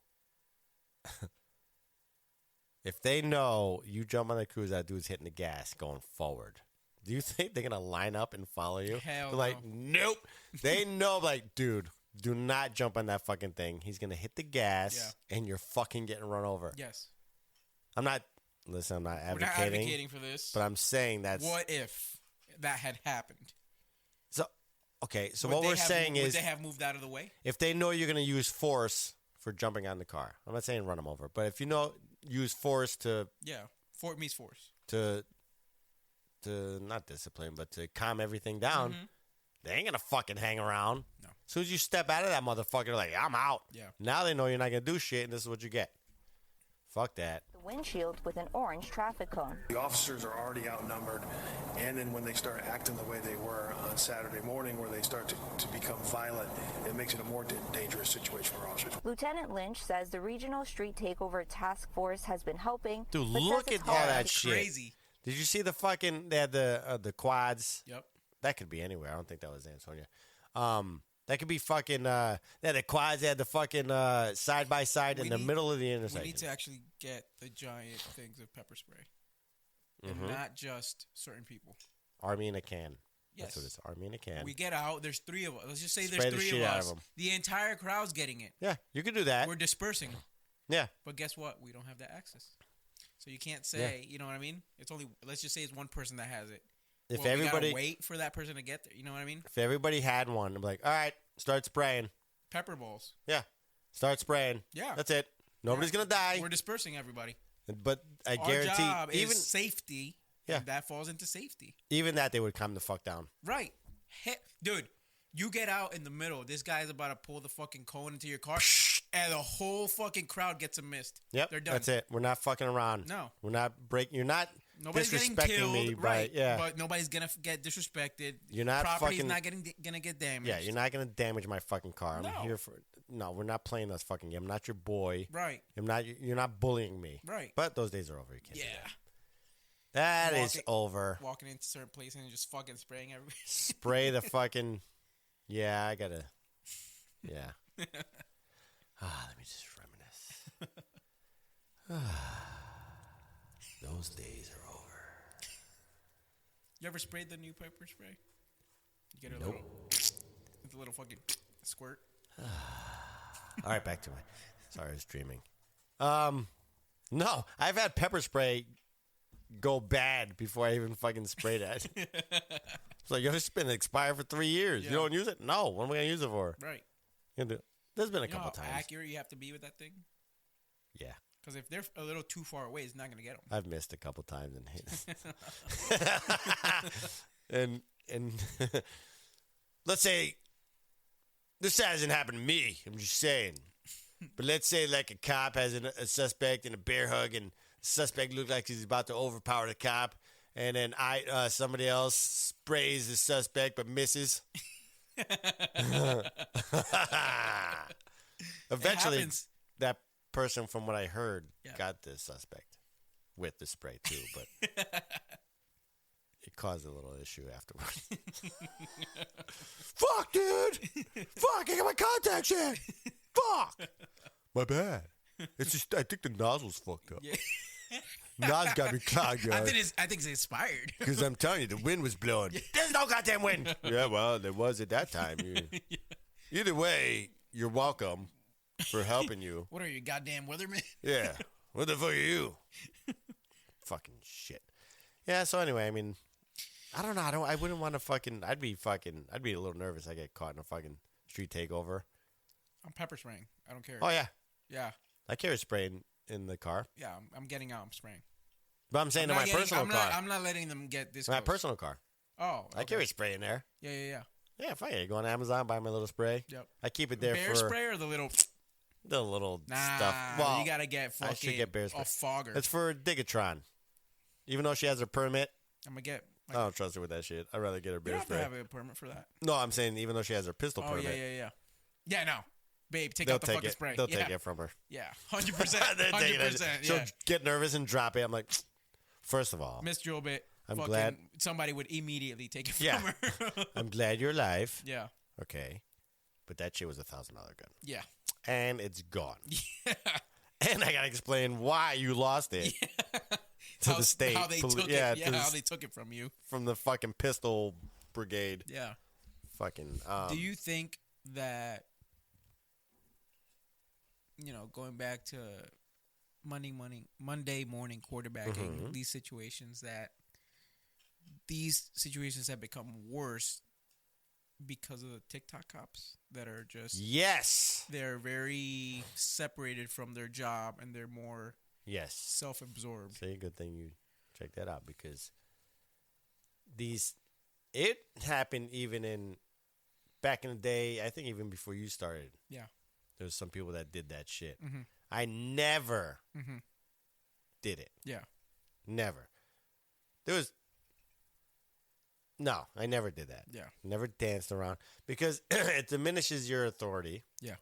you jump on the cruise, that dude's hitting the gas going forward. Do you think they're going to line up and follow you? Hell They're like, nope. They know, like, dude, do not jump on that fucking thing. He's going to hit the gas, and you're fucking getting run over. Yes. I'm not advocating. We're not advocating for this. But I'm saying that's... What if that had happened? So, okay, so what we're saying is... Would they have moved out of the way? If they know you're going to use force for jumping on the car. I'm not saying run them over. But if you know, use force to... Yeah, force means force. To not discipline, but to calm everything down, they ain't going to fucking hang around. No. As soon as you step out of that motherfucker, they're like, I'm out. Yeah. Now they know you're not going to do shit, and this is what you get. Fuck that. The windshield with an orange traffic cone. The officers are already outnumbered, and then when they start acting the way they were on Saturday morning, where they start to become violent, it makes it a more dangerous situation for officers. Lieutenant Lynch says the Regional Street Takeover Task Force has been helping. Dude, look at all that shit. Crazy. Did you see the fucking, they had the quads? Yep. That could be anywhere. I don't think that was Ansonia. That could be fucking, they had the quads, they had the fucking side by side in the middle of the intersection. We need to actually get the giant things of pepper spray. And not just certain people. Army in a can. Yes. That's what it's, Army in a can. We get out, there's 3 of us. Let's just say Spray there's the 3 shit of out us. of 'em. The entire crowd's getting it. Yeah, you could do that. We're dispersing. Yeah. But guess what? We don't have that access. So you can't say, you know what I mean? It's only, let's just say it's one person that has it. If we everybody gotta wait for that person to get there. You know what I mean? If everybody had one, I'm like, all right, start spraying. Pepper balls. Yeah, start spraying. Yeah, that's it. Nobody's gonna die. We're dispersing everybody. But I guarantee, our job even is safety. Yeah, and that falls into safety. Even that, they would calm the fuck down. Right, dude. You get out in the middle. This guy's about to pull the fucking cone into your car, and the whole fucking crowd gets a mist. Yep, they're done. That's it. We're not fucking around. No, we're not breaking. You're not. Nobody's disrespecting getting killed, me, right? Yeah, but nobody's gonna get disrespected. You're not Property's fucking. not gonna get damaged. Yeah, you're not gonna damage my fucking car. I'm No. here for. No, we're not playing this fucking game. I'm not your boy. Right. I'm not. You're not bullying me. Right. But those days are over. You can't. Yeah. That is over. Walking into certain places and just fucking spraying everybody. Spray the fucking. Yeah, I gotta. Yeah. Let me just reminisce. Those days are over. You ever sprayed the new pepper spray? You get a Nope. little fucking squirt. All right, back to my. Sorry, I was dreaming. No, I've had pepper spray go bad before I even fucking sprayed it. It's like, yo, it's been expired for 3 years. Yeah. You don't use it? No. What am I gonna use it for? Right. There's been a You know couple how times. accurate you have to be with that thing? Yeah. Because if they're a little too far away, it's not gonna get them. I've missed a couple times and and let's say this hasn't happened to me. I'm just saying, but let's say like a cop has a suspect in a bear hug, and the suspect looks like he's about to overpower the cop, and then somebody else sprays the suspect but misses. Eventually, that person, from what I heard, got the suspect with the spray too, but it caused a little issue afterwards. Fuck, dude! Fuck, I got my contacts in! Fuck! My bad. It's just, I think the nozzle's fucked up. Yeah. Nozzle's got me clogged, guys. I think it's expired. Because I'm telling you, the wind was blowing. There's no goddamn wind! Yeah, well, there was at that time. Either way, you're welcome for helping you. What are you, goddamn weatherman? Yeah. What the fuck are you? Fucking shit. Yeah, so anyway, I mean, I don't know. I wouldn't want to fucking, I'd be a little nervous. I get caught in a fucking street takeover. I'm pepper spraying. I don't care. Oh, yeah. Yeah. I carry spray in the car. Yeah, I'm getting out. I'm spraying. But I'm saying my personal car. I'm not letting them get this My close. personal car. Oh, okay. I carry spray in there. Yeah. Yeah, fine. I go on Amazon, buy my little spray. Yep. I keep it there Bear for... spray or the little... The little Nah, stuff. Well, you gotta get I should fucking get bear spray. a fogger. It's for Digatron. Even though she has her permit, I'm gonna get. I don't trust her with that shit. I'd rather get her You bear don't have to spray. have a permit for that. No, I'm saying even though she has her pistol Oh permit, yeah. No, babe, take they'll out the take fucking it. spray. They'll take it from her. Yeah, 100%. They'll take it. 100%. She'll Yeah. get nervous and drop it. I'm like, first of all, Miss Drillbit. I'm fucking glad- somebody would immediately take it from Yeah. her. I'm glad you're alive. Yeah. Okay, but that shit was a $1,000 gun, Yeah. and it's gone. Yeah. And I gotta explain why you lost it to the state. How they took it. Yeah, Yeah, to the how they took it from you. from the fucking pistol brigade. Yeah. Fucking. Do you think that, going back to Monday morning quarterbacking, these situations have become worse because of the TikTok cops that are just Yes. they're very separated from their job and they're more Yes. self-absorbed. See, good thing you check that out because it happened even back in the day. I think even before you started. Yeah. There was some people that did that shit. Mhm. I never did it. Yeah. Never. No, I never did that. Yeah. Never danced around because it diminishes your authority. Yeah.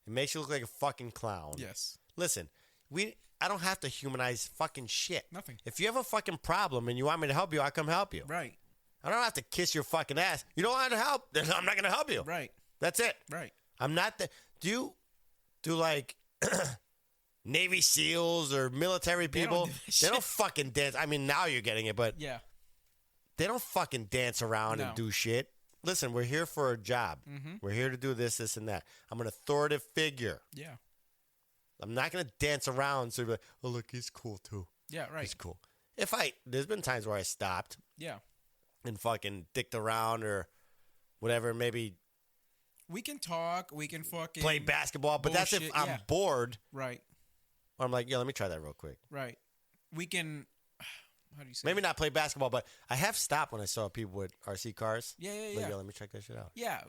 It makes you look like a fucking clown. Yes. Listen, I don't have to humanize fucking shit. Nothing. If you have a fucking problem and you want me to help you, I'll come help you. Right. I don't have to kiss your fucking ass. You don't want to help, then I'm not going to help you. Right. That's it. Right. I'm not the. Do like Navy SEALs or military They don't people? do that They shit. don't fucking dance. I mean, now you're getting it, but Yeah. they don't fucking dance around No. and do shit. Listen, we're here for a job. We're here to do this, this, and that. I'm an authoritative figure. Yeah. I'm not going to dance around so you're like, oh, look, he's cool too. Yeah. Right. He's cool. There's been times where I stopped Yeah. and fucking dicked around or whatever, maybe We can talk. We can fucking play basketball, but that's if bullshit, I'm yeah. bored Right. or I'm like, yeah, let me try that real quick. Right. We can. How do you say? Maybe not play basketball, but I have stopped when I saw people with RC cars. Yeah. Like, Yeah. yo, let me check that shit out. Yeah,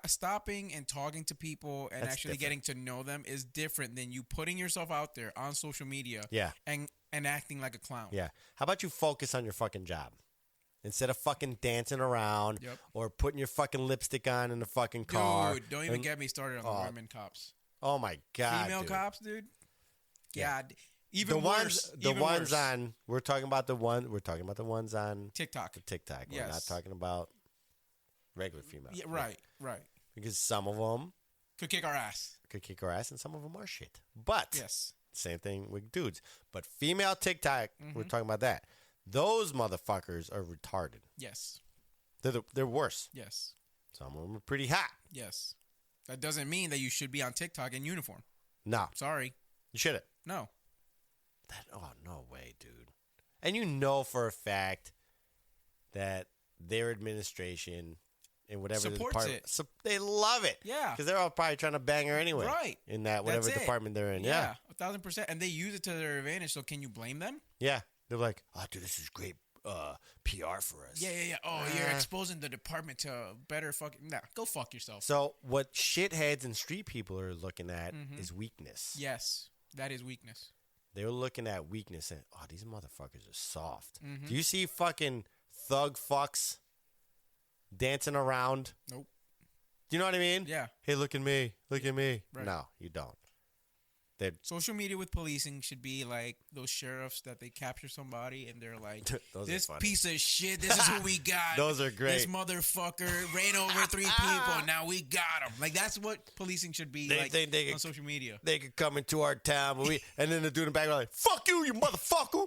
stopping and talking to people and That's actually different. getting to know them is different than you putting yourself out there on social media. Yeah. and acting like a clown. Yeah. How about you focus on your fucking job? Instead of fucking dancing around Yep. or putting your fucking lipstick on in the fucking car. Dude, don't even and- get me started on the women cops. Oh my God. Female dude. cops, dude. Yeah. God, even worse. The even ones worse. on we're talking about the ones on TikTok. TikTok. We're not Yes. talking about regular females. Yeah, right. Because some of them Could kick our ass. could kick our ass and some of them are shit. But Yes. same thing with dudes. But female TikTok, we're talking about that. Those motherfuckers are retarded. Yes. They're worse. Yes. Some of them are pretty hot. Yes. That doesn't mean that you should be on TikTok in uniform. No, Sorry. you shouldn't. No. No way, dude. And you know for a fact that their administration and whatever the Supports department, it. They love it. Yeah. because they're all probably trying to bang her anyway. Right. In that whatever That's it. department they're in. Yeah. 1,000%. And they use it to their advantage. So can you blame them? Yeah. They're like, oh, dude, this is great PR for us. Yeah. Oh, you're exposing the department to better fucking. Nah, go fuck yourself. So what shitheads and street people are looking at is weakness. Yes, that is weakness. They're looking at weakness and, oh, these motherfuckers are soft. Mm-hmm. Do you see fucking thug fucks dancing around? Nope. Do you know what I mean? Yeah. Hey, look at me. Look at me. Right. No, you don't. Social media with policing should be like those sheriffs that they capture somebody and they're like, Those are this funny. piece of shit, this is who we got. Those are great. This motherfucker ran over 3 people. Now we got him. Like, that's what policing should be They on social media. They could come into our town, but and then the dude in the back like, fuck you, you motherfucker.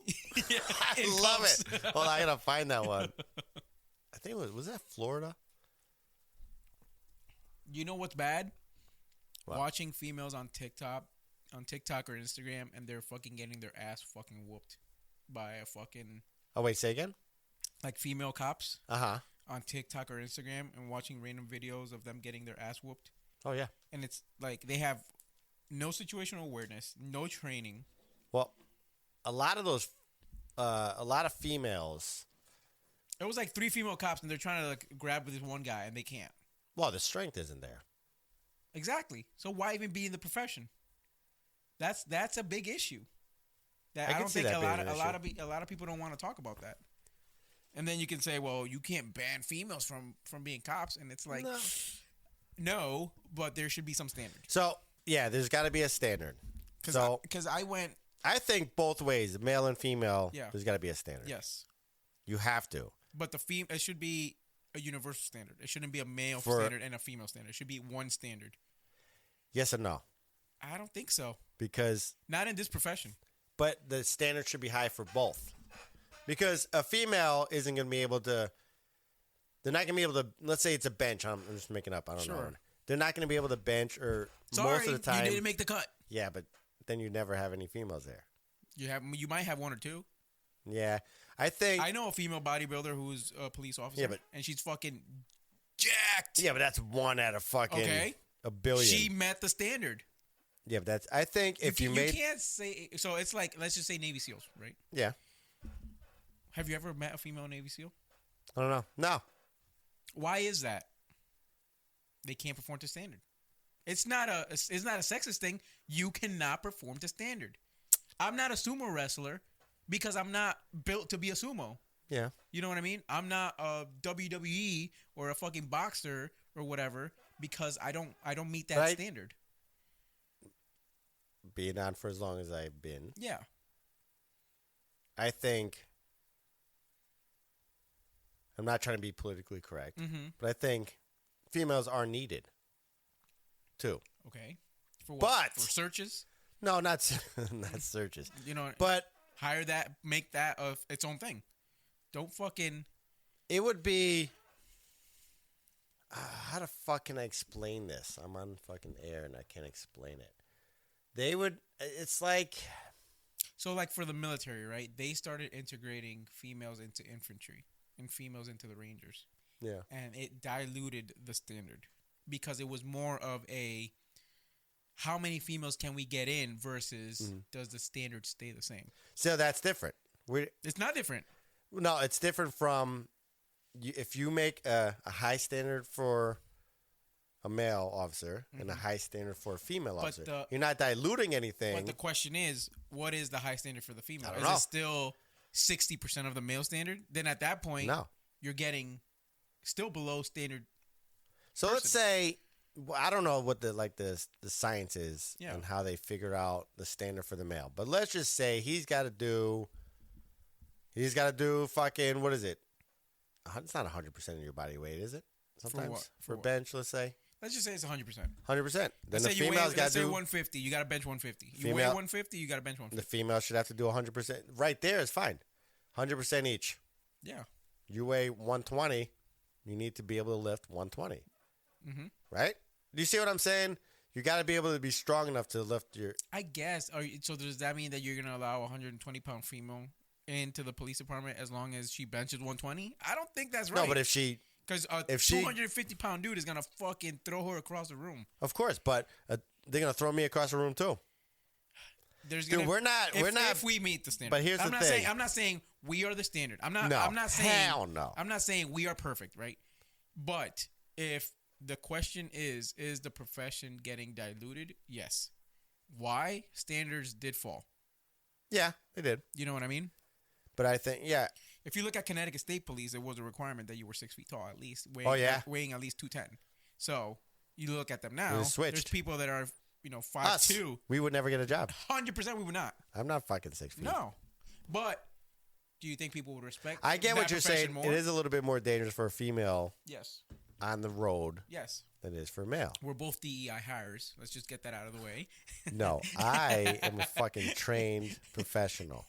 Yeah, I love it. Hold on, I gotta find that one. I think was that Florida? You know what's bad? What? Watching females on TikTok or Instagram, and they're fucking getting their ass fucking whooped by a fucking Oh wait, say again. like female cops Uh-huh. on TikTok or Instagram, and watching random videos of them getting their ass whooped. Oh yeah. And it's like they have no situational awareness, no training. Well, a lot of females. It was like 3 female cops, and they're trying to like grab this one guy, and they can't. Well, the strength isn't there. Exactly. So why even be in the profession? That's a big issue. That I I can don't see think that a being lot an of issue. a lot of people don't want to talk about that. And then you can say, well, you can't ban females from being cops, and it's like, no, but there should be some standard. So yeah, there's got to be a standard. Because I went, I think both ways, male and female. Yeah. There's got to be a standard. yes, You have to. but it should be a universal standard. It shouldn't be a male For- standard and a female standard. It should be one standard. Yes or no? I don't think so. Because, Not in this profession. but the standard should be high for both. Because a female isn't going to be able to. They're not going to be able to. Let's say it's a bench. I'm just making up. I don't know. Sure. They're not going to be able to bench or Sorry, most of the time. you didn't make the cut. Yeah, but then you never have any females there. You might have one or two. Yeah, I think. I know a female bodybuilder who's a police officer. Yeah, but- and she's fucking jacked. Yeah, but that's one out of fucking Okay. a billion. She met the standard. Yeah, but that's. I think if you made. can't say so. It's like, let's just say Navy SEALs, right? Yeah, Have you ever met a female Navy SEAL? I don't know. No, Why is that? They can't perform to standard. It's not a sexist thing. You cannot perform to standard. I'm not a sumo wrestler because I'm not built to be a sumo. yeah, You know what I mean? I'm not a WWE or a fucking boxer or whatever because I don't meet that Right. standard. being on for as long as I've been, Yeah. I think. I'm not trying to be politically correct, but I think females are needed too. Okay. For what? But- For searches? No, not not searches, You know, but hire that, make that its own thing. Don't fucking. it would be. How the fuck can I explain this? I'm on fucking air and I can't explain it. They would. It's like. So, like for the military, right? They started integrating females into infantry and females into the Rangers. Yeah. And it diluted the standard because it was more of a how many females can we get in versus does the standard stay the same? So that's different. It's not different. No, it's different from if you make a high standard for a male officer and a high standard for a female But officer. You're not diluting anything. But the question is, what is the high standard for the female? I don't Is know. it still 60% of the male standard? Then at that point, No. you're getting still below standard. So let's say I don't know what the science is Yeah. and how they figured out the standard for the male. But let's just say he's got to do fucking what is it? It's not 100% of your body weight, is it? Sometimes what? for For what? bench, let's say Let's just say it's 100%. 100%. Then Let's the say you weigh, female's got let's to say do 150. You got to bench 150. You Female- weigh 150. You got to bench 150. the female should have to do 100%. Right there is fine. 100% each. Yeah. You weigh 120, you need to be able to lift 120. Mm-hmm. Right? Do you see what I'm saying? You got to be able to be strong enough to lift your. I guess. So does that mean that you're going to allow a 120-pound female into the police department as long as she benches 120? I don't think that's right. No, but if she. Because a if she- 250-pound dude is going to fucking throw her across the room. Of course, but they're going to throw me across the room too. There's Dude, gonna, we're not- if we meet the standard. But here's I'm the not thing. Saying, I'm not saying we are the standard. I'm not. No, I'm not saying. hell no. I'm not saying we are perfect, right? But if the question is the profession getting diluted? Yes. Why? Standards did fall. Yeah, they did. You know what I mean? But I think, yeah. If you look at Connecticut State Police, it was a requirement that you were 6 feet tall at least, weighing, Oh, yeah? weighing at least 210. So you look at them now. It switched. There's people that are, Us, 5'2". we would never get a job. 100% we would not. I'm not fucking 6 feet. No. But do you think people would respect? I get that what you're profession saying. more? It is a little bit more dangerous for a female Yes. on the road Yes. than it is for a male. We're both DEI hires. Let's just get that out of the way. No, I am a fucking trained professional.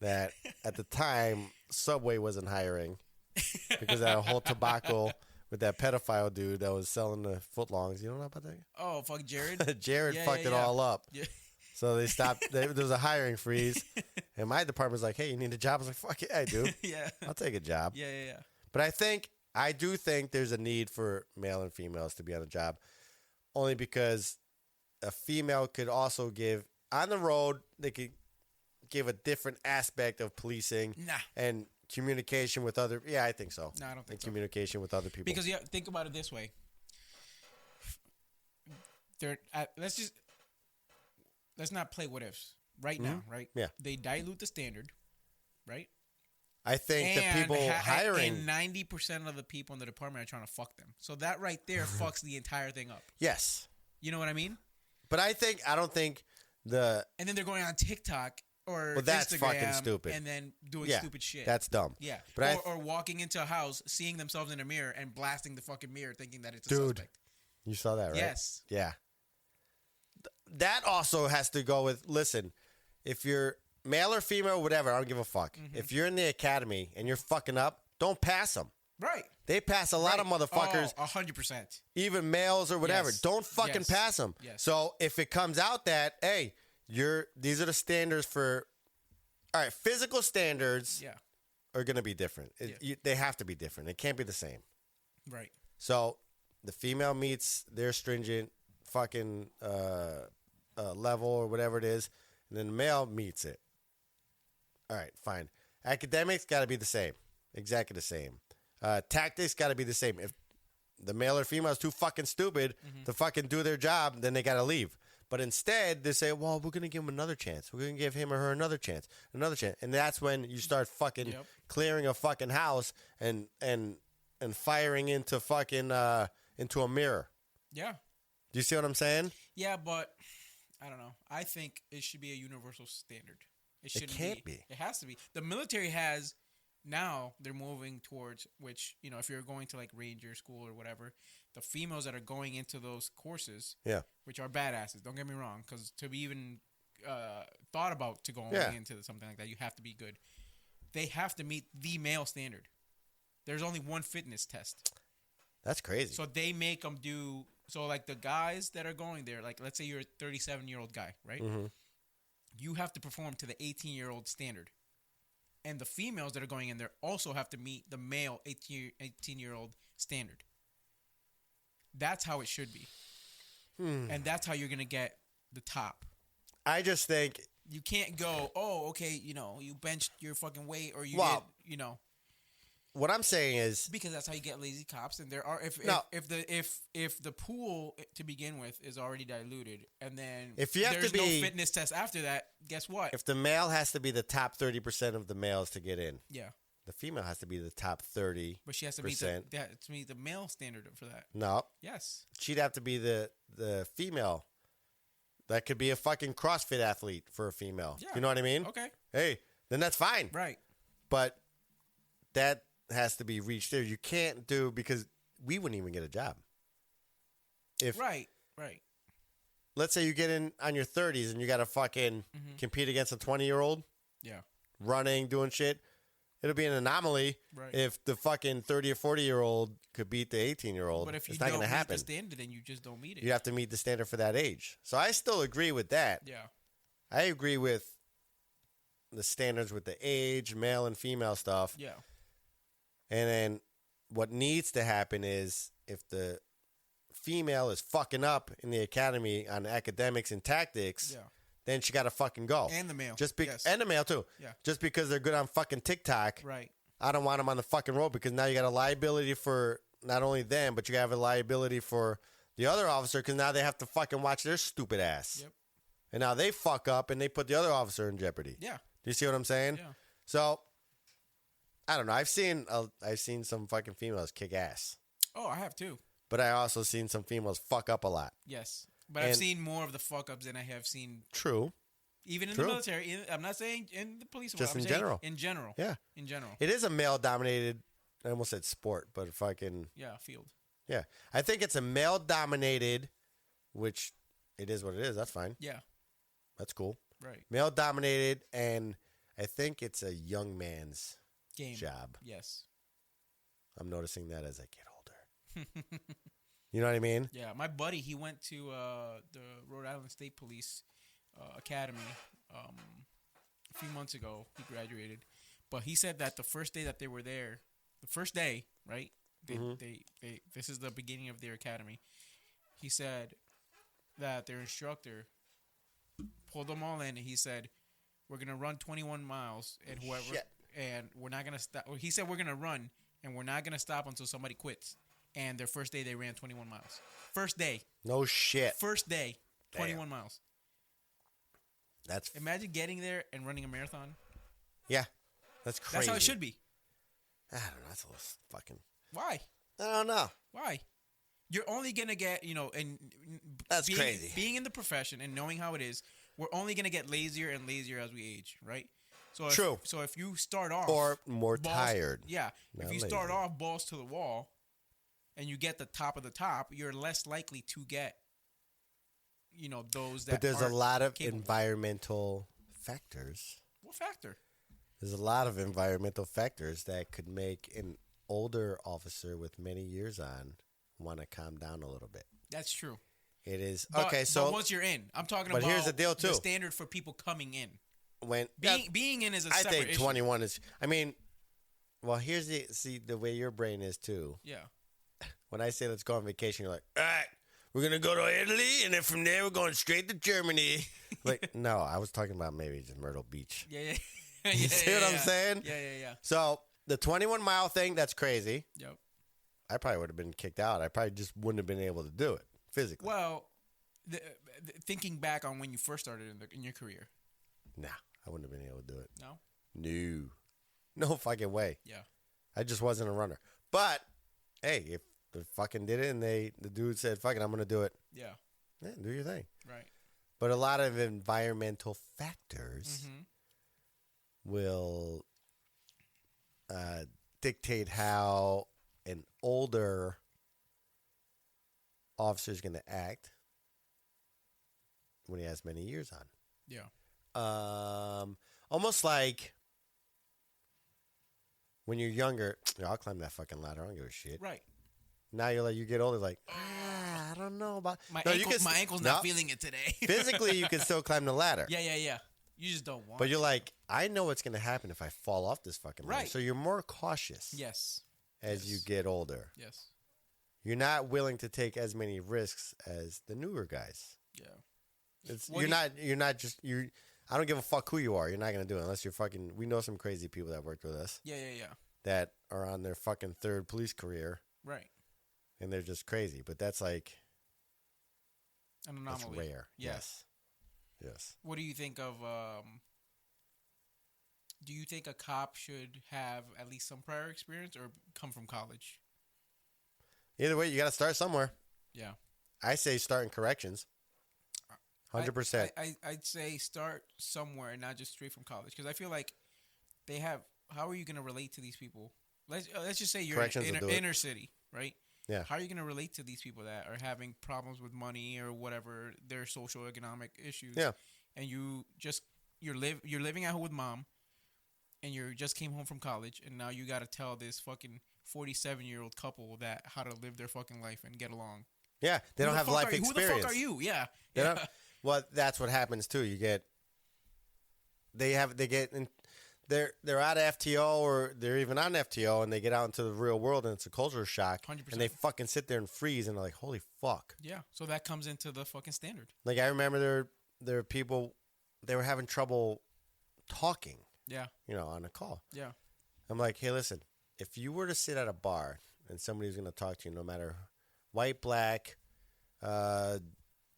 That at the time Subway wasn't hiring because I had a whole tobacco with that pedophile dude that was selling the footlongs. You don't know about that? Oh, fuck Jared. Jared Yeah, fucked yeah, it yeah. all up. Yeah. So they stopped. There was a hiring freeze, and my department was like, "Hey, you need a job?" I was like, "Fuck yeah, I do. Yeah. I'll take a job." Yeah, yeah, yeah. But I do think there's a need for male and females to be on a job, only because a female could also give on the road. They could give a different aspect of policing Nah. and communication with other. Yeah, I think so. No, I don't think and so. communication with other people. Because think about it this way. Let's just let's not play what ifs right now, right? Yeah. They dilute the standard, right? I think the people hiring... And 90% of the people in the department are trying to fuck them. So that right there fucks the entire thing up. Yes. You know what I mean? But I don't think the... And then they're going on TikTok or that's Instagram fucking stupid. and then doing stupid shit. That's dumb. Yeah. But or walking into a house, seeing themselves in a mirror and blasting the fucking mirror thinking that it's a Dude, suspect. You saw that, right? Yes. Yeah. That also has to go with, listen, if you're male or female, whatever, I don't give a fuck. Mm-hmm. If you're in the academy and you're fucking up, don't pass them. Right. They pass a lot of motherfuckers. 100%. Even males or whatever. Yes. Don't fucking Yes. pass them. Yes. So if it comes out that, hey, these are the standards for, all right, physical standards are going to be different. They have to be different. It can't be the same. Right. So the female meets their stringent fucking level or whatever it is, and then the male meets it. All right, fine. Academics got to be the same. Exactly the same. Tactics got to be the same. If the male or female is too fucking stupid to fucking do their job, then they got to leave. But instead, they say, well, we're going to give him another chance. We're going to give him or her another chance. And that's when you start fucking clearing a fucking house and firing into fucking into a mirror. Yeah. Do you see what I'm saying? Yeah, but I don't know. I think it should be a universal standard. It can't be. It has to be. The military has now. They're moving towards which, if you're going to like Ranger school or whatever, the females that are going into those courses, which are badasses. Don't get me wrong, because to be even thought about to go into something like that, you have to be good. They have to meet the male standard. There's only one fitness test. That's crazy. So they make them do. So like the guys that are going there, like let's say you're a 37-year-old guy, right? Mm-hmm. You have to perform to the 18-year-old standard. And the females that are going in there also have to meet the male 18-year-old standard. That's how it should be. And that's how you're going to get the top. I just think... You can't go, okay, you benched your fucking weight or you did, What I'm saying is... Because that's how you get lazy cops. And there are... If the pool to begin with is already diluted and then if you have there's to be, no fitness test after that, guess what? If the male has to be the top 30% of the males to get in. Yeah. The female has to be the top 30%. But she has to meet the male standard for that. No. Yes. She'd have to be the female. That could be a fucking CrossFit athlete for a female. Yeah. You know what I mean? Okay. Hey, then that's fine. Right. But that has to be reached there. You can't do, because we wouldn't even get a job. Right. Let's say you get in on your 30s and you got to fucking compete against a 20-year-old. Yeah. Running, doing shit. It'll be an anomaly if the fucking 30 or 40-year-old could beat the 18-year-old. But if you it's not don't gonna meet happen. the standard, then you just don't meet it. You have to meet the standard for that age. So I still agree with that. Yeah. I agree with the standards with the age, male and female stuff. Yeah. And then what needs to happen is if the female is fucking up in the academy on academics and tactics, then she got to fucking go. And the male. And the male, too. Yeah. Just because they're good on fucking TikTok. Right. I don't want them on the fucking road, because now you got a liability for not only them, but you have a liability for the other officer, because now they have to fucking watch their stupid ass. Yep. And now they fuck up and they put the other officer in jeopardy. Yeah. Do you see what I'm saying? Yeah. So, I don't know. I've seen some fucking females kick ass. Oh, I have too. But I also seen some females fuck up a lot. Yes. But I've seen more of the fuck ups than I have seen. True. Even in the military. I'm not saying in the police. Just in general. In general. Yeah. In general. It is a male dominated, I almost said sport, but fucking. Yeah, field. Yeah. I think it's a male dominated, which it is what it is. That's fine. Yeah. That's cool. Right. Male dominated, and I think it's a young man's job. Yes. I'm noticing that as I get older. You know what I mean? Yeah. My buddy, he went to the Rhode Island State Police Academy a few months ago. He graduated. But he said that the first day that they were there, right? This is the beginning of their academy. He said that their instructor pulled them all in, and he said, "We're gonna run 21 miles, and we're not gonna stop." He said, "We're gonna run, and we're not gonna stop until somebody quits." And their first day, they ran 21 miles. First day. No shit. First day, 21 miles. Imagine getting there and running a marathon. Yeah, that's crazy. That's how it should be. I don't know. That's a little fucking. Why? I don't know. Why? You're only gonna get, and That's crazy. Being in the profession and knowing how it is, we're only gonna get lazier and lazier as we age, right? So True. So if you start off or more tired. Yeah. Not if you start off balls to the wall, and you get the top of the top, you're less likely to get, those that. But there's a lot of capable. environmental factors. What factor? There's a lot of environmental factors that could make an older officer with many years on want to calm down a little bit. That's true. It is. But, okay, so. But once you're in, I'm talking about here's the deal, too. The standard for people coming in. When Being in is a I separate think issue. 21 is. I mean, well, here's the way your brain is, too. Yeah. When I say let's go on vacation, you're like, all right, we're going to go to Italy, and then from there, we're going straight to Germany. Like, no, I was talking about maybe just Myrtle Beach. Yeah. You see what I'm saying? Yeah. So, the 21-mile thing, that's crazy. Yep. I probably would have been kicked out. I probably just wouldn't have been able to do it physically. Well, thinking back on when you first started in your career. Nah, I wouldn't have been able to do it. No? No fucking way. Yeah. I just wasn't a runner. But, hey, if they fucking did it and the dude said, fuck it, I'm going to do it. Yeah. Yeah, do your thing. Right. But a lot of environmental factors will dictate how an older officer is going to act when he has many years on. Yeah. Almost like when you're younger, I'll climb that fucking ladder. I don't give a shit. Right. Now you get older, like, I don't know about My ankle's no, not feeling it today. physically, you can still climb the ladder. Yeah. You just don't want. But you're like, I know what's going to happen if I fall off this fucking ladder. Right. So you're more cautious. Yes. As you get older. Yes. You're not willing to take as many risks as the newer guys. Yeah. I don't give a fuck who you are. You're not going to do it unless you're fucking. We know some crazy people that worked with us. Yeah. That are on their fucking third police career. Right. And they're just crazy. But that's like. An anomaly. That's rare. Yeah. Yes. What do you think of? Do you think a cop should have at least some prior experience or come from college? Either way, you got to start somewhere. Yeah. I say start in corrections. 100%. I'd say start somewhere and not just straight from college, because I feel like they have. How are you going to relate to these people? Let's just say you're in inner city, right? Yeah. How are you going to relate to these people that are having problems with money or whatever their social economic issues? Yeah. And you're living at home with mom, and you just came home from college, and now you got to tell this fucking 47-year-old couple that how to live their fucking life and get along. Yeah, they don't have life experience. Who the fuck are you? Yeah. Well, that's what happens too. They're out of FTO or they're even on FTO and they get out into the real world and it's a culture shock. 100%. And they fucking sit there and freeze and they're like, holy fuck. Yeah. So that comes into the fucking standard. Like I remember there were people, they were having trouble talking. Yeah. On a call. Yeah. I'm like, hey, listen, if you were to sit at a bar and somebody's going to talk to you, no matter white, black,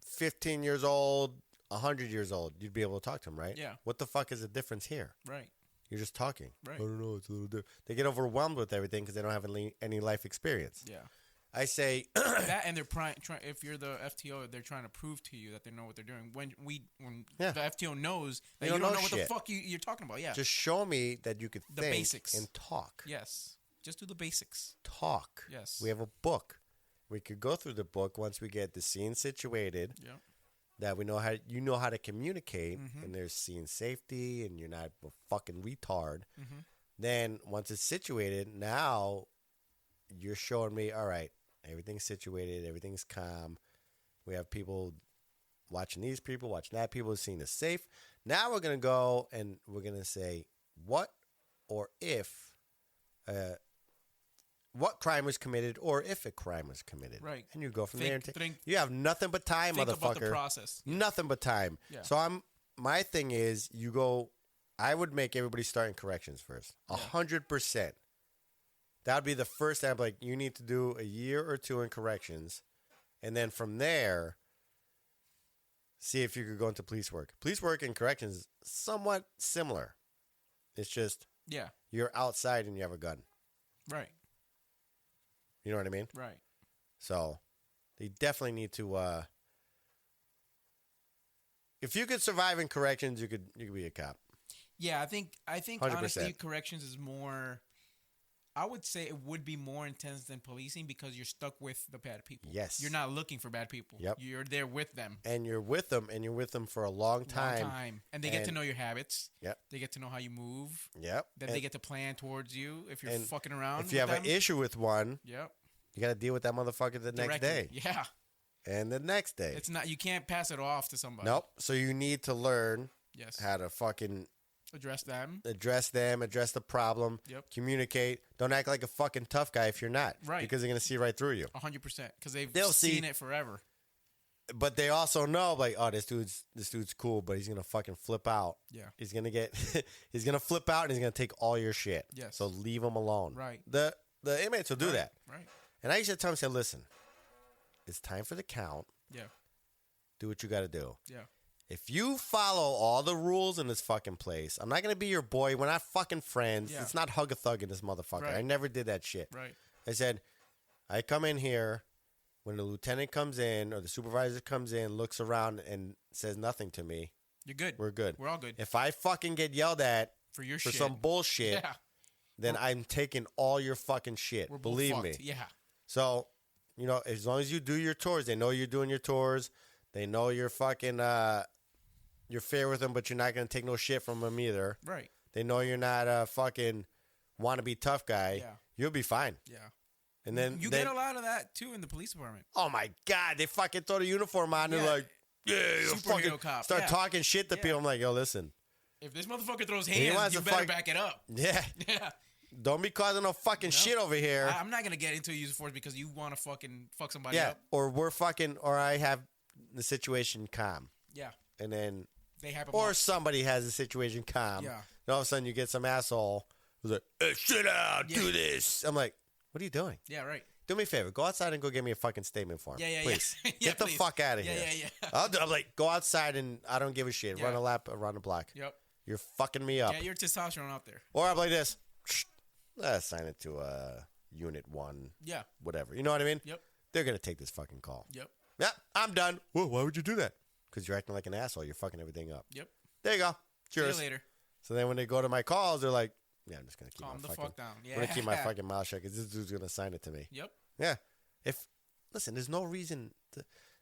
15 years old, 100 years old, you'd be able to talk to them, right? Yeah. What the fuck is the difference here? Right. You're just talking. Right. I don't know. It's a little different. They get overwhelmed with everything because they don't have any life experience. Yeah. I say that, and they're if you're the FTO, they're trying to prove to you that they know what they're doing. When the FTO knows that you don't know what the fuck you're talking about. Yeah. Just show me that you could think basics and talk. Yes. Just do the basics. Talk. Yes. We have a book. We could go through the book once we get the scene situated. Yeah. That we know how to communicate, and there's scene safety, and you're not a fucking retard. Then once it's situated, now you're showing me, all right, everything's situated, everything's calm. We have people watching these people, watching that people, the scene is safe. Now we're gonna go and we're gonna say what or if. What crime was committed, or if a crime was committed, right? And you go from there. You have nothing but time, motherfucker. About the process. Nothing but time. Yeah. So my thing is, you go. I would make everybody start in corrections first, 100%. That would be the first step. Like you need to do a year or two in corrections, and then from there, see if you could go into police work. Police work and corrections is somewhat similar. It's just you're outside and you have a gun. Right. You know what I mean? Right. So they definitely need to. If you could survive in corrections, you could be a cop. Yeah, I think 100%. Honestly, corrections is more. I would say it would be more intense than policing because you're stuck with the bad people. Yes. You're not looking for bad people. Yep. You're there with them. And you're with them, for a long time. And they get to know your habits. Yep. They get to know how you move. Yep. Then they get to plan towards you if you're fucking around. If you have an issue with one, yep. You got to deal with that motherfucker the next day. Yeah. And the next day. It's not. You can't pass it off to somebody. Nope. So you need to learn how to fucking address them, address the problem, communicate. Don't act like a fucking tough guy if you're not. Right. Because they're going to see right through you. 100%. Because they'll seen it forever. But they also know, like, oh, this dude's cool, but he's going to fucking flip out. Yeah. He's going to he's going to flip out and he's going to take all your shit. Yes. So leave him alone. Right. The inmates will do that. Right. And I used to tell him, say, listen, it's time for the count. Yeah. Do what you got to do. Yeah. If you follow all the rules in this fucking place, I'm not going to be your boy. We're not fucking friends. Yeah. It's not hug a thug in this motherfucker. Right. I never did that shit. Right. I said, I come in here when the lieutenant comes in or the supervisor comes in, looks around and says nothing to me. You're good. We're good. We're all good. If I fucking get yelled at for some bullshit, then I'm taking all your fucking shit. Believe me. Yeah. So, you know, as long as you do your chores, they know you're doing your chores. They know you're fucking, you're fair with them, but you're not going to take no shit from them either. Right. They know you're not a fucking wannabe tough guy. Yeah. You'll be fine. Yeah. And then you get a lot of that too in the police department. Oh my God, they fucking throw the uniform on. They're like, you fucking cop. Start talking shit to people. I'm like, yo, listen. If this motherfucker throws hands, you better back it up. Yeah. Yeah. Don't be causing no fucking shit over here. I'm not gonna get into a use of force because you want to fucking fuck somebody up. Or I have the situation calm. Yeah. And then they happen. Or somebody has the situation calm. Yeah. And all of a sudden you get some asshole who's like, hey, sit down, do this. I'm like, what are you doing? Yeah, right. Do me a favor. Go outside and go get me a fucking statement form. Yeah, please. Yeah. Get the fuck out of here. Yeah. I'm like, go outside and I don't give a shit. Run a lap around the block. Yep. You're fucking me up. Yeah, your testosterone out there. Or I'm like this. Assign it to Unit 1. Yeah. Whatever. You know what I mean? Yep. They're going to take this fucking call. Yep. Yeah, I'm done. Well, why would you do that? Because you're acting like an asshole. You're fucking everything up. Yep. There you go. Cheers. See you later. So then when they go to my calls, they're like, yeah, I'm just going to keep Calm my the fucking... fuck down. Yeah. I'm going to keep my fucking mouth shut because this dude's going to assign it to me. Yep. Yeah. Listen, there's no reason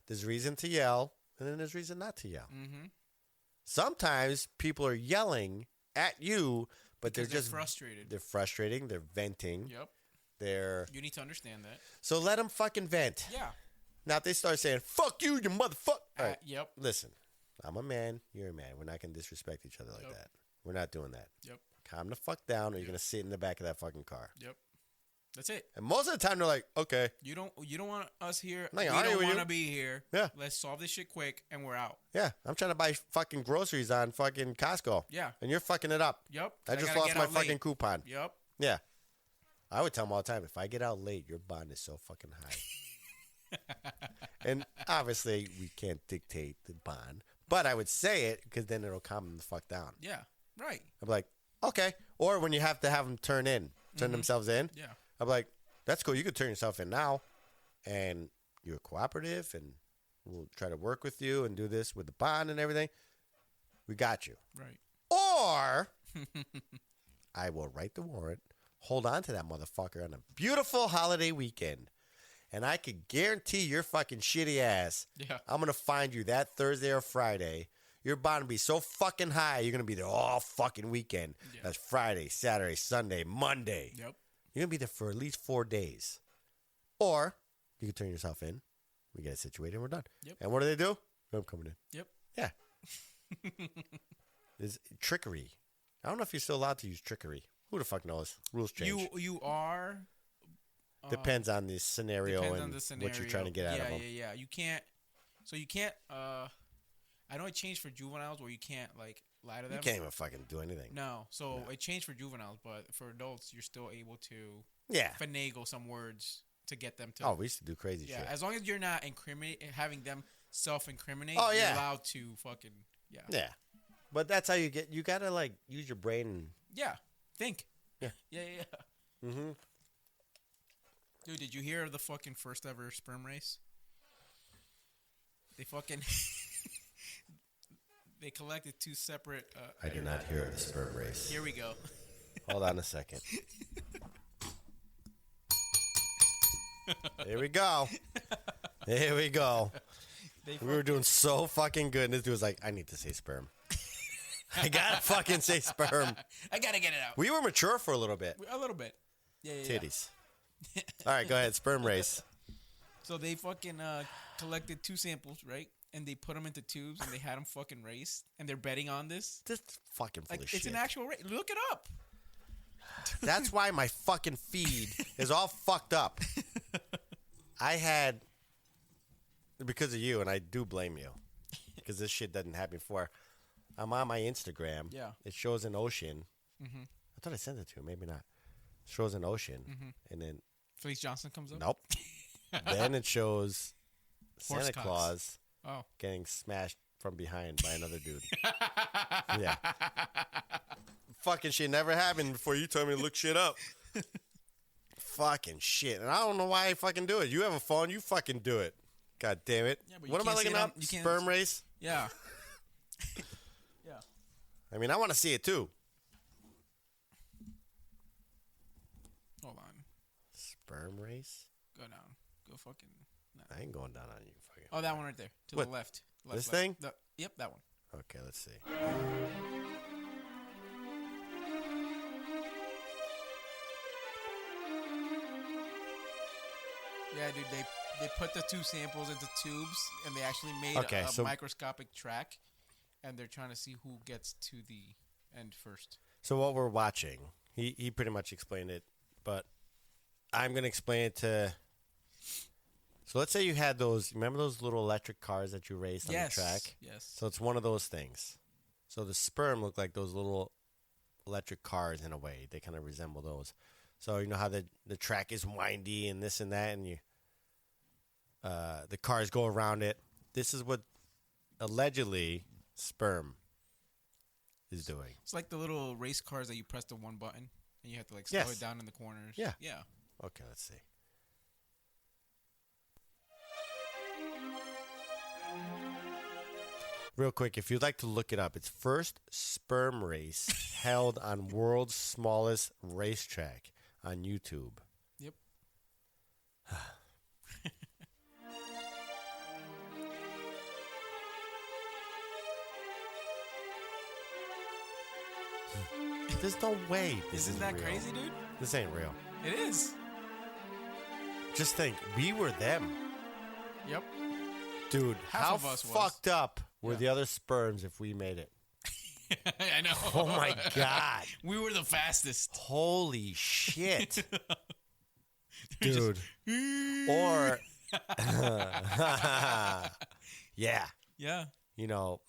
there's reason to yell, and then there's reason not to yell. Mm-hmm. Sometimes people are yelling at you, but they're just frustrated. They're frustrating. They're venting. Yep. You need to understand that. So let them fucking vent. Yeah. Now if they start saying, fuck you, you motherfucker. All right. Yep. Listen, I'm a man. You're a man. We're not going to disrespect each other like that. We're not doing that. Yep. Calm the fuck down or you're going to sit in the back of that fucking car. Yep. That's it. And most of the time they're like, okay. You don't want us here. We don't want to be here. Yeah. Let's solve this shit quick and we're out. Yeah. I'm trying to buy fucking groceries on fucking Costco. Yeah. And you're fucking it up. Yep. I just lost my fucking coupon. Yep. Yeah. I would tell them all the time, if I get out late, your bond is so fucking high. And obviously we can't dictate the bond, but I would say it because then it'll calm them the fuck down. Yeah. Right. I'm like, okay. Or when you have to have them turn themselves in. Yeah. I'm like, that's cool. You could turn yourself in now, and you're cooperative, and we'll try to work with you and do this with the bond and everything. We got you. Right. Or I will write the warrant, hold on to that motherfucker on a beautiful holiday weekend, and I could guarantee your fucking shitty ass, I'm going to find you that Thursday or Friday. Your bond will be so fucking high, you're going to be there all fucking weekend. Yeah. That's Friday, Saturday, Sunday, Monday. Yep. You're going to be there for at least 4 days. Or you can turn yourself in. We get it situated and we're done. Yep. And what do they do? I'm coming in. Yep. Yeah. There's trickery. I don't know if you're still allowed to use trickery. Who the fuck knows? Rules change. You are. Depends on the scenario and what you're trying to get out of them. Yeah. You can't. So you can't. I know it changed for juveniles where you can't like lie to them. You can't even fucking do anything. No. So it changed for juveniles, but for adults, you're still able to finagle some words to get them to. Oh, we used to do crazy shit. Yeah, as long as you're not having them self-incriminate, Oh, yeah. you're allowed to fucking Yeah. But that's how you gotta like use your brain and think. Yeah. Yeah. mm-hmm. Dude, did you hear of the fucking first ever sperm race? They fucking they collected two separate. I do not hear of the sperm race. Here we go. Hold on a second. Here we go. Here we go. We were doing so fucking good, and this dude was like, I need to say sperm. I gotta fucking say sperm. I gotta get it out. We were mature for a little bit. A little bit. Yeah. Titties. All right, go ahead. Sperm race. So they fucking collected two samples, right? And they put them into tubes, and they had them fucking race. And they're betting on this. This fucking full of shit. It's an actual race. Look it up. That's why my fucking feed is all fucked up. I had, because of you, and I do blame you, because this shit doesn't happen before. I'm on my Instagram. Yeah. It shows an ocean. Mm-hmm. I thought I sent it to you. Maybe not. It shows an ocean. Mm-hmm. And then. Felice Johnson comes up? Nope. Then it shows Horse Santa cocks. Claus getting smashed from behind by another dude. Yeah. Fucking shit never happened before you told me to look shit up. Fucking shit. And I don't know why I fucking do it. You have a phone, you fucking do it. God damn it. Yeah, but what am I looking up? Sperm race? Yeah. I mean, I want to see it too. Hold on. Sperm race? Go down. Go fucking. No. I ain't going down on you. Fucking. Oh, that one right there. To What? the left. This thing? Yep, that one. Okay, let's see. Yeah, dude, they put the two samples into tubes, and they actually made a microscopic track, and they're trying to see who gets to the end first. So what we're watching, he pretty much explained it, but I'm going to explain it to... So let's say you had those, remember those little electric cars that you raced on the track? Yes. So it's one of those things. So the sperm look like those little electric cars in a way. They kind of resemble those. So you know how the track is windy and this and that, and the cars go around it. This is what allegedly sperm is doing. It's like the little race cars that you press the one button, and you have to like slow it down in the corners. Yeah. Yeah. Okay, let's see. Real quick, if you'd like to look it up, it's first sperm race held on world's smallest racetrack on YouTube. Yep. There's no way this Isn't that real. crazy, dude? This ain't real. It is. Just think, we were them. Yep. Dude, Half how of us fucked up were the other sperms if we made it? I know. Oh my God. We were the fastest. Holy shit. Dude. Or, yeah. Yeah. You know,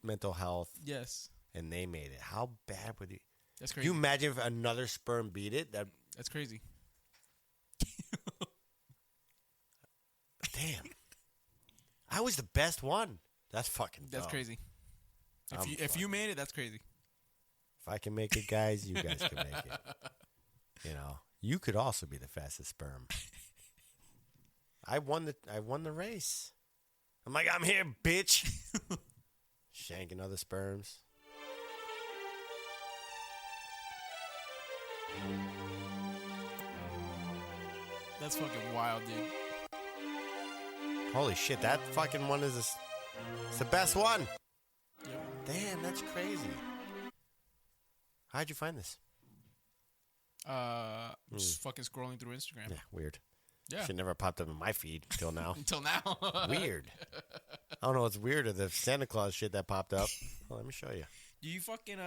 mental health. Yes. And they made it. How bad would you? That's Can crazy. you imagine if another sperm beat it? That's crazy. Damn. I was the best one. That's fucking That's dumb. crazy. If you made it, that's crazy. If I can make it, guys, you guys can make it. You know, you could also be the fastest sperm. I won the race. I'm like, I'm here, bitch. Shanking other sperms. That's fucking wild, dude. Holy shit, that fucking one is it's the best one. Yep. Damn, that's crazy. How'd you find this? Just fucking scrolling through Instagram. Yeah, weird. Yeah. Shit never popped up in my feed until now. Until now. Weird. I don't know what's weirder, the Santa Claus shit that popped up. Well, let me show you. Do you fucking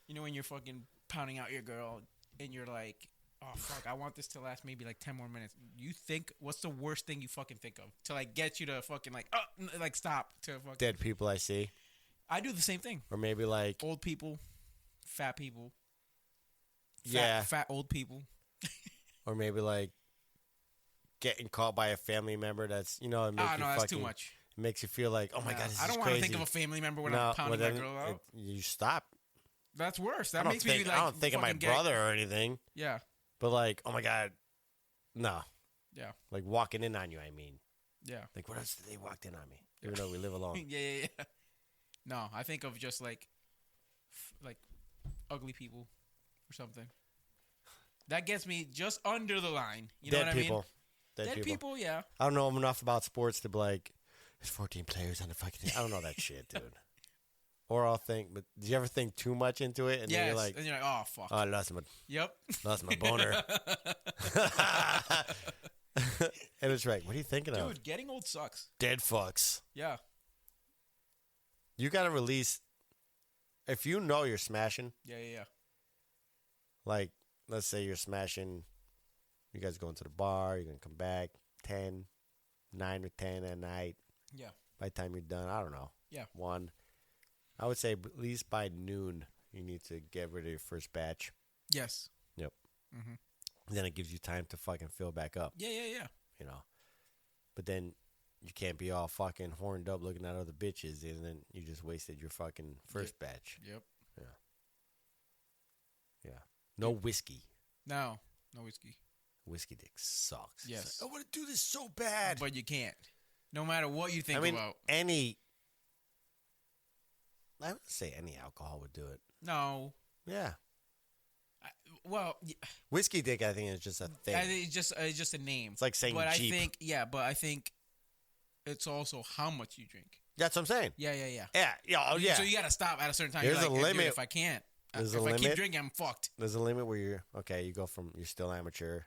you know when you're fucking pounding out your girl and you're like, oh fuck, I want this to last maybe like 10 more minutes. You think what's the worst thing you fucking think of to like get you to fucking like like stop to fucking Dead people I see. I do the same thing. Or maybe like Old people, fat people. Yeah. Fat old people. Or maybe like getting caught by a family member that's, you know, it make you no, that's fucking, too much. It makes you feel like, oh my God, this I don't is want to crazy. think of a family member when I'm pounding my girl out. You stop. That's worse. That I makes me like. I don't think of my brother or anything. Yeah. But like, oh my God, no. Yeah. Like walking in on you, I mean. Yeah. Like, what else did they walked in on me? Even though we live alone. Yeah. No, I think of just like ugly people or something. That gets me just under the line. You know what I mean? Dead people, yeah. I don't know enough about sports to be like, there's 14 players on the fucking team. I don't know that shit, dude. Or I'll think, but did you ever think too much into it? And then you're like, oh, fuck. Oh, I lost my boner. And it's like, what are you thinking of? Dude, getting old sucks. Dead fucks. Yeah. You got to release, if you know you're smashing. Yeah. Like, let's say you're smashing, you guys going to the bar, you're going to come back 9 or 10 at night. Yeah. By the time you're done, I don't know. Yeah. 1. I would say at least by noon, you need to get rid of your first batch. Yes. Yep. Mm-hmm. Then it gives you time to fucking fill back up. Yeah. You know. But then you can't be all fucking horned up looking at other bitches, and then you just wasted your fucking first batch. Yep. Yeah. No whiskey. No whiskey. Whiskey dick sucks. Yes. Like, I want to do this so bad. But you can't. No matter what you think about. I would say any alcohol would do it. No. Yeah. Well, whiskey dick, I think, is just a thing. It's just a name. It's like saying but Jeep. I think it's also how much you drink. That's what I'm saying. Yeah. Yeah. So you got to stop at a certain time. There's you're like, a limit. Dude, if I can't, if I keep drinking, I'm fucked. There's a limit where you go from you're still amateur,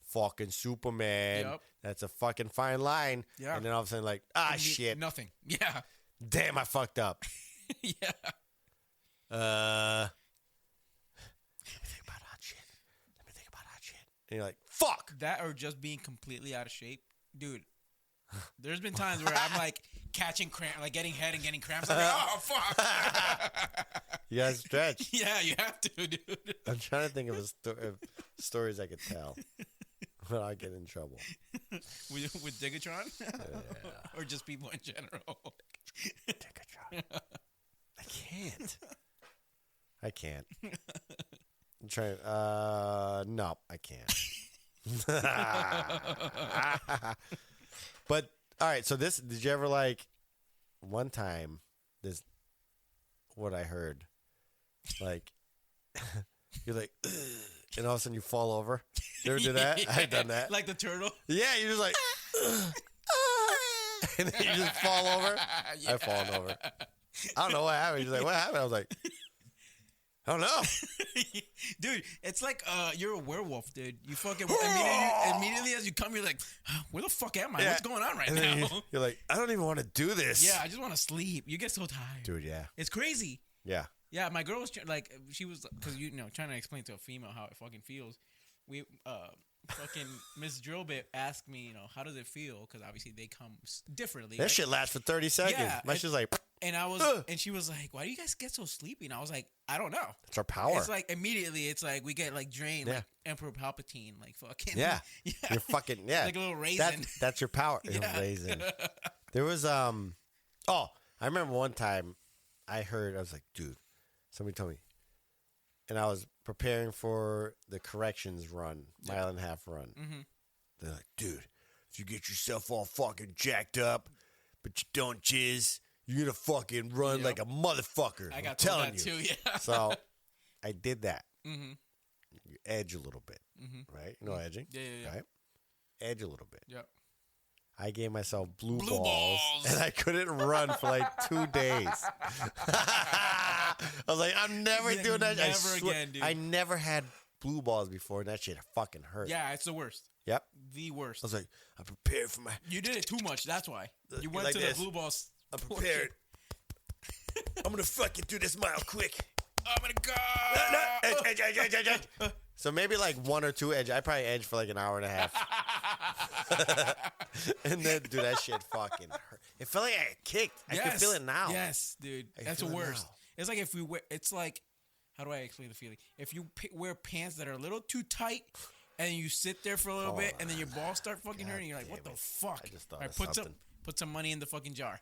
fucking Superman. Yep. That's a fucking fine line. Yeah. And then all of a sudden, like, shit. Nothing. Yeah. Damn, I fucked up. Yeah. Let me think about hot shit. And you're like, fuck. That or just being completely out of shape. Dude, there's been times where I'm like catching cramp, like getting head and getting cramps. I'm like, oh, fuck. You gotta stretch. Yeah, you have to, dude. I'm trying to think of stories I could tell. But I get in trouble. With Digatron? Or just people in general? Digatron. I can't. I'm trying. No, I can't. But all right. So did you ever like one time? This what I heard. Like you're like, ugh, and all of a sudden you fall over. You ever do that? Yeah. I've done that. Like the turtle. Yeah, you're just like, and then you just fall over. Yeah. I've fallen over. I don't know what happened. He's like, what happened? I was like, I don't know. Dude, it's like you're a werewolf, dude. You fucking immediately as you come, you're like, where the fuck am I? Yeah. What's going on right And then now? you're like, I don't even want to do this. Yeah, I just want to sleep. You get so tired. Dude, yeah. It's crazy. Yeah. Yeah, my girl was like, she was, because trying to explain to a female how it fucking feels. We, fucking Miss Drillbit asked me, how does it feel? Because obviously they come differently. That shit lasts for 30 seconds. Yeah, My shit's like, and and she was like, why do you guys get so sleepy? And I was like, I don't know. It's our power. It's like immediately, it's like we get like drained, like Emperor Palpatine, like fucking. Yeah. You're fucking, yeah. Like a little raisin. That's your power. Yeah. Raisin. There was, I remember one time I was like, dude, somebody told me. And I was preparing for the corrections run, mile and a half run. Mm-hmm. They're like, dude, if you get yourself all fucking jacked up, but you don't jizz, you're going to fucking run like a motherfucker. I got telling told that you. too, yeah. So I did that. Mm-hmm. You edge a little bit, right? You know edging? Yeah. Right? Edge a little bit. Yep. I gave myself blue balls, and I couldn't run for like 2 days. I was like, I'm never doing that. Never again, dude. I never had blue balls before, and that shit fucking hurt. Yeah, it's the worst. Yep. The worst. I was like, I'm prepared for my... You did it too much. That's why. You went like to this. the blue balls. I'm prepared. I'm going to fucking do this mile quick. I'm going to go. Edge. So maybe like 1 or 2 edge. I probably edged for like an hour and a half. And then, dude, that shit fucking hurt. It felt like I got kicked. I can feel it now. Yes, dude. That's the worst. It's like if we wear, it's like, how do I explain the feeling? If you wear pants that are a little too tight and you sit there for a little bit and then your balls start fucking hurting, you're like, what the fuck? I just thought All right, of something. Put some money in the fucking jar.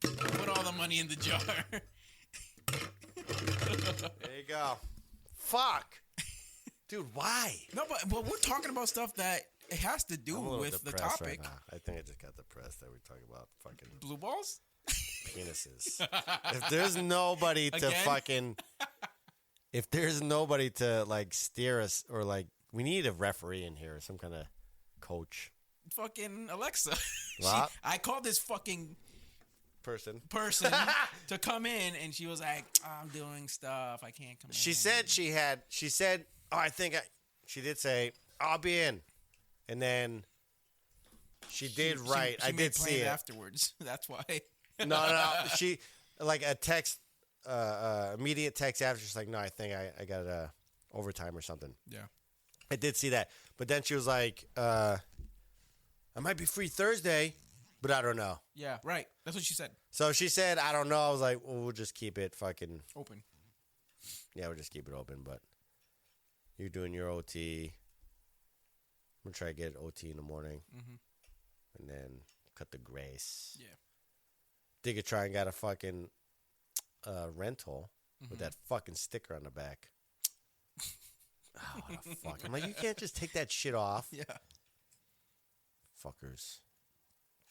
Put all the money in the jar. There you go. Fuck. Dude, why? No, but we're talking about stuff that it has to do I'm a little with the depressed topic. right now. I think I just got depressed that we're talking about fucking Blue balls? penises. If there's nobody to Again? fucking... If there's nobody to, like, steer us or, like... We need a referee in here, some kind of coach. Fucking Alexa. What? I called this fucking Person. to come in, and she was like, I'm doing stuff. I can't come in. She said, she did say, I'll be in. And then she did write. She I made did see plans it. afterwards. That's why. No. She, like a text, immediate text after. She's like, no, I think I got overtime or something. Yeah. I did see that. But then she was like, I might be free Thursday, but I don't know. Yeah, right. That's what she said. So she said, I don't know. I was like, well, we'll just keep it fucking Open. Yeah, we'll just keep it open. But you're doing your OT. I'm going to try to get OT in the morning. Mm-hmm. And then cut the grace. Yeah. Digga try and got a fucking rental with that fucking sticker on the back. Oh, what the fuck. I'm like, you can't just take that shit off. Yeah. Fuckers.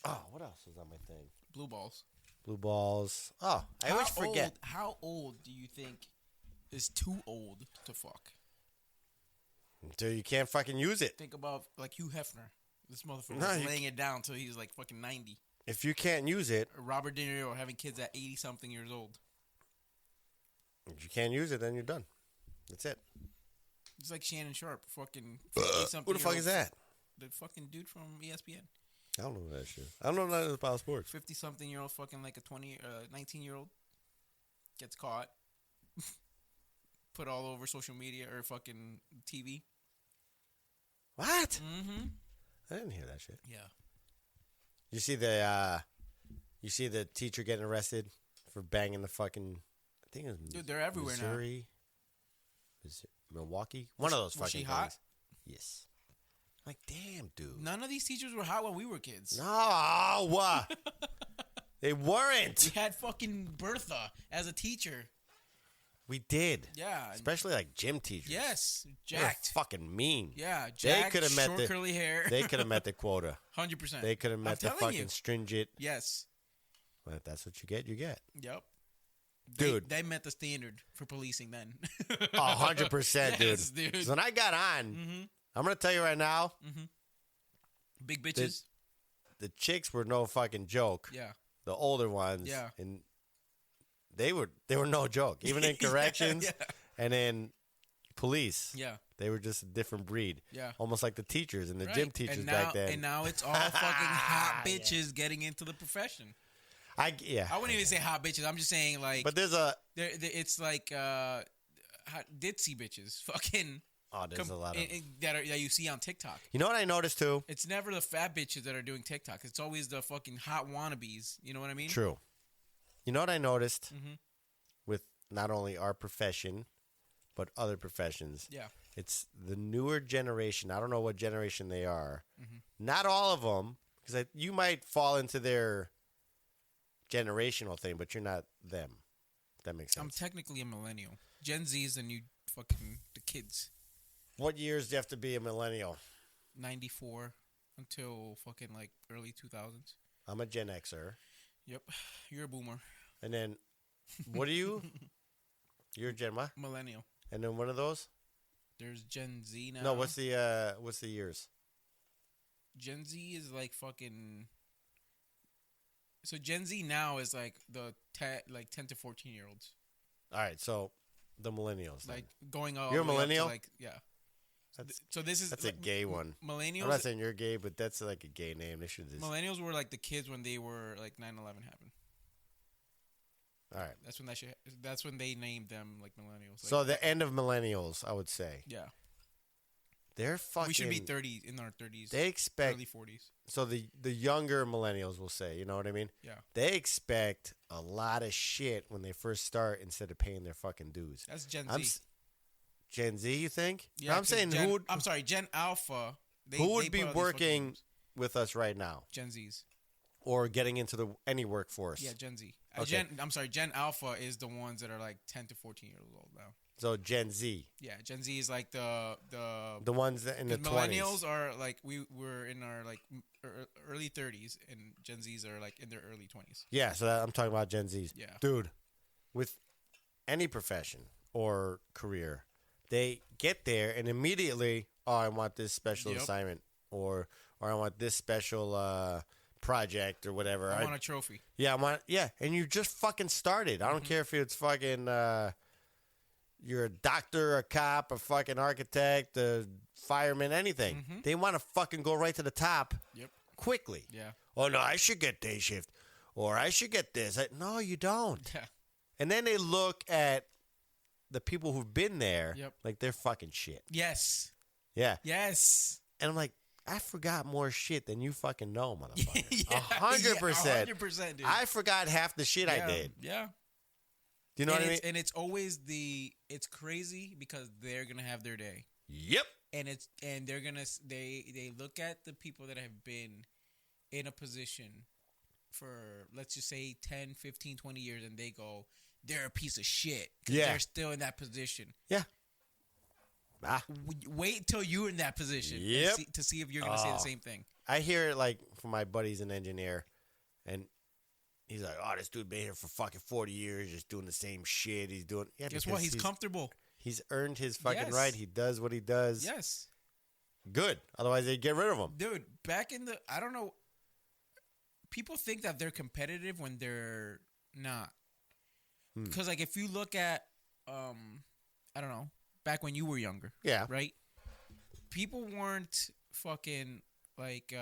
Oh, what else was on my thing? Blue balls. Blue balls. Oh, I always forget. How old do you think is too old to fuck? Until you can't fucking use it. Think about, like, Hugh Hefner. This motherfucker No, was laying it down until he was, like, fucking 90. If you can't use it. Or Robert De Niro having kids at 80-something years old. If you can't use it, then you're done. That's it. It's like Shannon Sharp, fucking 50-something. Who the fuck is that? The fucking dude from ESPN. I don't know that shit. I don't know nothing about sports. 50-something year old fucking like a 19-year-old gets caught. Put all over social media or fucking TV. What? Mm-hmm. I didn't hear that shit. Yeah. You see the teacher getting arrested for banging the fucking, I think it was Dude, they're everywhere now. Missouri. Is it Milwaukee? One of those Was fucking she hot? things. Yes. Like, damn, dude. None of these teachers were hot when we were kids. No. They weren't. We had fucking Bertha as a teacher. We did. Yeah. Especially like gym teachers. Yes. They were Jacked. fucking mean. Yeah. They Jacked, could have met short curly hair. They could have met the quota. 100%. They could have met the telling fucking you. stringent. Yes. Well, if that's what you get, you get. Yep. Dude. They met the standard for policing then. 100%, Yes, dude. dude. 'Cause when I got on, I'm going to tell you right now, Big bitches. the chicks were no fucking joke. Yeah. The older ones. Yeah. And they were no joke. Even in corrections Yeah. and in police. Yeah. They were just a different breed. Yeah. Almost like the teachers and the Right. gym teachers and back then. And now it's all fucking hot bitches getting into the profession. I wouldn't even say hot bitches. I'm just saying like. But there's a. It's like hot ditzy bitches. Fucking. Oh, there's a lot of. that you see on TikTok. You know what I noticed too? It's never the fat bitches that are doing TikTok. It's always the fucking hot wannabes. You know what I mean? True. You know what I noticed Mm-hmm. with not only our profession, but other professions? Yeah. It's the newer generation. I don't know what generation they are. Mm-hmm. Not all of them, because you might fall into their generational thing, but you're not them. If that makes sense. I'm technically a millennial. Gen Z is the new fucking the kids. What years do you have to be a millennial? 94 until fucking like early 2000s. I'm a Gen Xer. Yep. You're a boomer. And then, what are you? You're a Gen what? Millennial. And then one of those? There's Gen Z now. No, what's the years? Gen Z is like fucking. So Gen Z now is like the 10 to 14 year olds. All right, so the millennials. then. Like going all. You're a the way up to, millennial? like yeah. That's, So this is that's a like, gay one. Millennials. I'm not saying you're gay, but that's like a gay name. They should just. Millennials were like the kids when they were like 9/11 happened. All right. That's when they named them like millennials. Like, So the end of millennials, I would say. yeah, They're fucking. we should be 30 in our 30s. They expect. early 40s. So the younger millennials will say, you know what I mean? Yeah, They expect a lot of shit when they first start instead of paying their fucking dues. that's Gen I'm Z. Gen Z, you think? Yeah, No, I'm saying who would, I'm sorry, Gen Alpha. who would be working with us right now? Gen Zs. Or getting into any workworce? Yeah, Gen Z. Okay. I'm sorry, Gen Alpha is the ones that are like 10 to 14 years old now. So Gen Z. Yeah, Gen Z is like the ones that in the 20s. Millennials are like we're in our like early 30s, and Gen Zs are like in their early 20s. Yeah, so I'm talking about Gen Zs. Yeah. Dude, with any profession or career, they get there and immediately, oh, I want this special assignment or I want this special project or whatever. I want a trophy. Yeah, and you just fucking started. I don't care if it's fucking you're a doctor, a cop, a fucking architect, a fireman, anything. They want to fucking go right to the top quickly. Yeah. Oh, no, I should get day shift or I should get this. No, you don't. Yeah. And then they look at the people who've been there like they're fucking shit. Yes. Yeah. Yes. And I'm like, I forgot more shit than you fucking know, motherfucker. Yeah, 100%. 100%, dude. I forgot half the shit I did. Yeah. Do you know what I mean? And it's always it's crazy because they're gonna have their day. Yep. And they're gonna they look at the people that have been in a position for, let's just say 10, 15, 20 years, and they go, they're a piece of shit. Yeah. They're still in that position. Yeah. Wait till you're in that position to see if you're going to say the same thing. I hear it like from my buddy's an engineer, and he's like, oh, this dude been here for fucking 40 years just doing the same shit he's doing. Yeah, guess what? He's comfortable. He's earned his fucking right. He does what he does. Yes. Good. Otherwise, they'd get rid of him. Dude, back in the, I don't know, people think that they're competitive when they're not. Because, like, if you look at, I don't know, back when you were younger. Yeah. Right? People weren't fucking, like,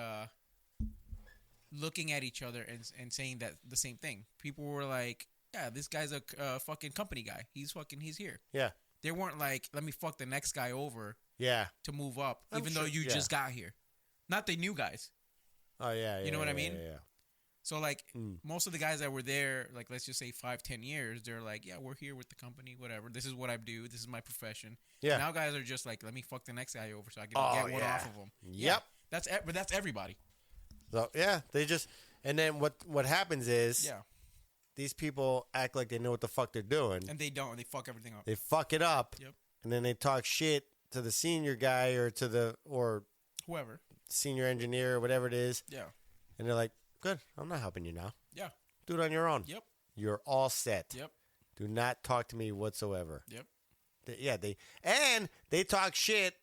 looking at each other and saying that the same thing. People were like, yeah, this guy's a fucking company guy. He's here. Yeah. They weren't like, let me fuck the next guy over to move up, even though you just got here. Not the new guys. Oh, yeah. You know what I mean? Yeah. So, like, most of the guys that were there, like, let's just say 5-10 years, they're like, yeah, we're here with the company, whatever. This is what I do. This is my profession. Yeah. Now guys are just like, let me fuck the next guy over so I can get one off of him. Yep. Yeah, but that's everybody. So, yeah, they just, and then what happens is these people act like they know what the fuck they're doing. And they don't. They fuck everything up. They fuck it up. Yep. And then they talk shit to the senior guy or whoever. Senior engineer or whatever it is. Yeah. And they're like, good, I'm not helping you now. Yeah. Do it on your own. Yep. You're all set. Yep. Do not talk to me whatsoever. Yep. They talk shit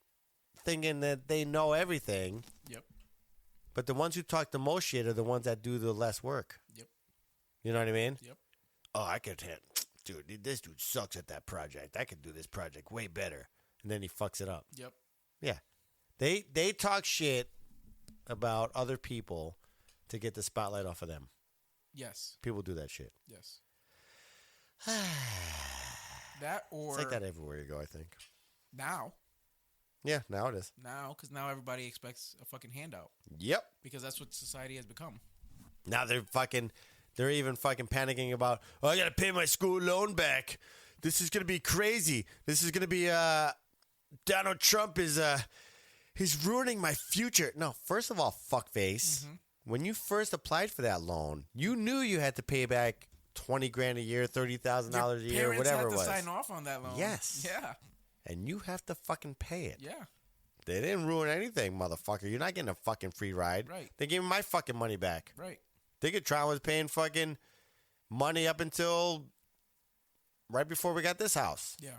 thinking that they know everything. Yep. But the ones who talk the most shit are the ones that do the less work. Yep. You know what I mean? Yep. Oh, I could hit. Dude, this dude sucks at that project. I could do this project way better. And then he fucks it up. Yep. Yeah. They talk shit about other people to get the spotlight off of them. Yes. People do that shit. Yes. That or... It's like that everywhere you go, I think. Now. Yeah, now it is. Now, because now everybody expects a fucking handout. Yep. Because that's what society has become. Now they're even fucking panicking about, oh, I got to pay my school loan back. This is going to be crazy. This is going to be, Donald Trump is, he's ruining my future. No, first of all, fuckface. When you first applied for that loan, you knew you had to pay back $20,000 a year, $30,000 a year, whatever it was. Parents had to sign off on that loan. Yes. Yeah. And you have to fucking pay it. Yeah. They didn't ruin anything, motherfucker. You're not getting a fucking free ride. Right. They gave me my fucking money back. Right. Ticketron was paying fucking money up until right before we got this house. Yeah.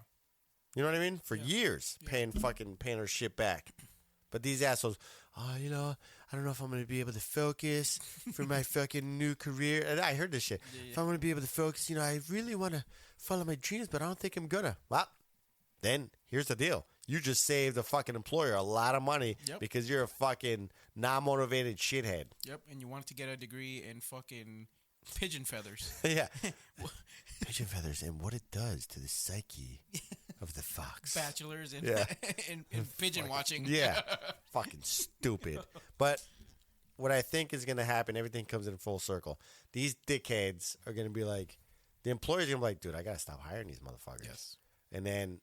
You know what I mean? For years, paying her shit back. But these assholes, oh, you know, I don't know if I'm going to be able to focus for my fucking new career. And I heard this shit. If I'm going to be able to focus, you know, I really want to follow my dreams, but I don't think I'm going to. Well, then here's the deal. You just saved the fucking employer a lot of money because you're a fucking non-motivated shithead. Yep, and you wanted to get a degree in fucking pigeon feathers. Yeah. Pigeon feathers and what it does to the psyche of the fox. Bachelors in, Yeah. in pigeon watching. Yeah. Fucking stupid. But what I think is going to happen, everything comes in full circle. These dickheads are going to be like, the employers are going to be like, dude, I got to stop hiring these motherfuckers. Yes. And then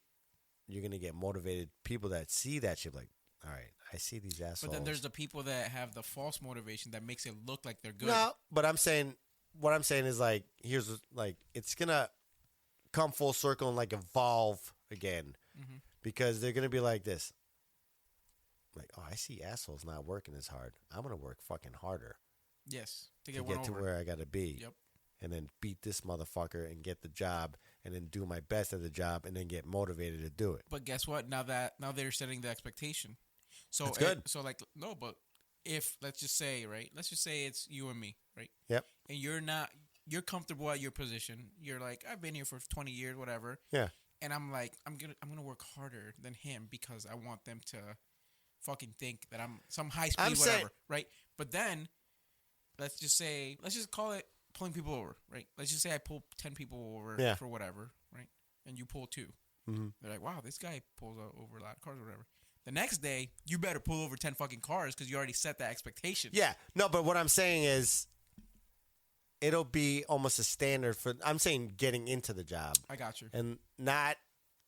you're gonna get motivated people that see that shit like, all right, I see these assholes. But then there's the people that have the false motivation that makes it look like they're good. No, but what I'm saying is like, here's like, it's gonna come full circle and like evolve again, because they're gonna be like this, like, oh, I see assholes not working as hard. I'm gonna work fucking harder. Yes, to get one to over. where I gotta be. Yep. And then beat this motherfucker and get the job, and then do my best at the job, and then get motivated to do it. But guess what? Now they're setting the expectation. So That's good. But if let's just say it's you and me, right? Yep. And you're comfortable at your position. You're like, I've been here for 20 years, whatever. Yeah. And I'm like, I'm gonna work harder than him because I want them to fucking think that I'm some high speed whatever, right? But then let's just call it pulling people over, right? Let's just say I pull 10 people over for whatever, right? And you pull 2. Mm-hmm. They're like, wow, this guy pulls over a lot of cars or whatever. The next day, you better pull over 10 fucking cars because you already set that expectation. Yeah. No, but what I'm saying is, it'll be almost a standard for, I'm saying, getting into the job. I got you. And not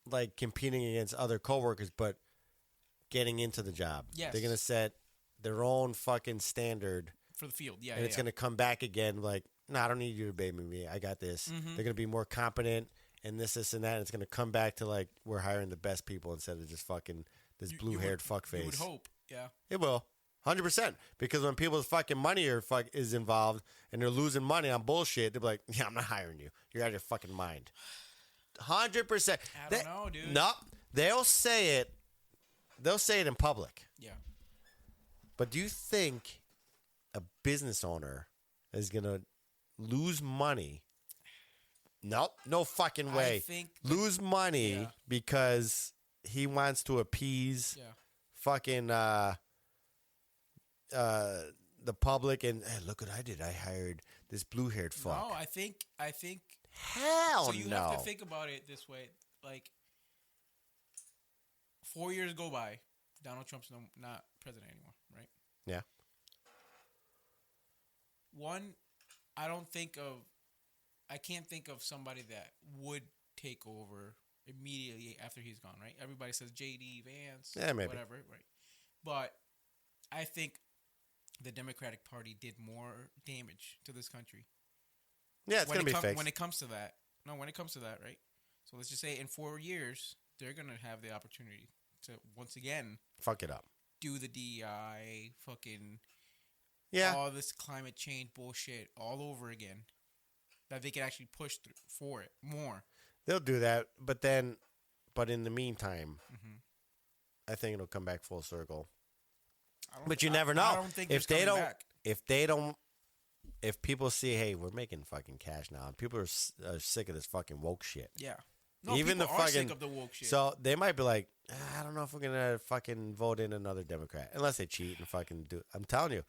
like competing against other coworkers, but getting into the job. Yes. They're going to set their own fucking standard for the field. Yeah. And it's going to come back again like, no, I don't need you to baby me. I got this. Mm-hmm. They're going to be more competent and this, and that. And it's going to come back to like, we're hiring the best people instead of just fucking this blue-haired fuckface. You would hope. Yeah. It will. 100%. Because when people's fucking money is involved and they're losing money on bullshit, they'll be like, yeah, I'm not hiring you. You're out of your fucking mind. 100%. I don't know, dude. Nope. They'll say it. They'll say it in public. Yeah. But do you think a business owner is going to lose money? Nope. No fucking way. I think lose money because he wants to appease fucking the public and hey, look what I did. I hired this blue-haired fuck. No, I think hell so you no. have to think about it this way. Like 4 years go by, Donald Trump's not president anymore, right? Yeah. One, I can't think of somebody that would take over immediately after he's gone, right? Everybody says JD Vance, maybe. whatever, right? But I think the Democratic Party did more damage to this country. Yeah, it's going to be fixed. When it comes to that, right? So let's just say in 4 years, they're going to have the opportunity to once again fuck it up. Do the DEI, fucking all this climate change bullshit all over again. That they can actually push through for it more. They'll do that, but in the meantime, I think it'll come back full circle. But you never know. I don't think if people see, hey, we're making fucking cash now, and people are sick of this fucking woke shit. Yeah. No, even people the are fucking sick of the woke shit. So they might be like, I don't know if we're gonna fucking vote in another Democrat unless they cheat and fucking do. I'm telling you,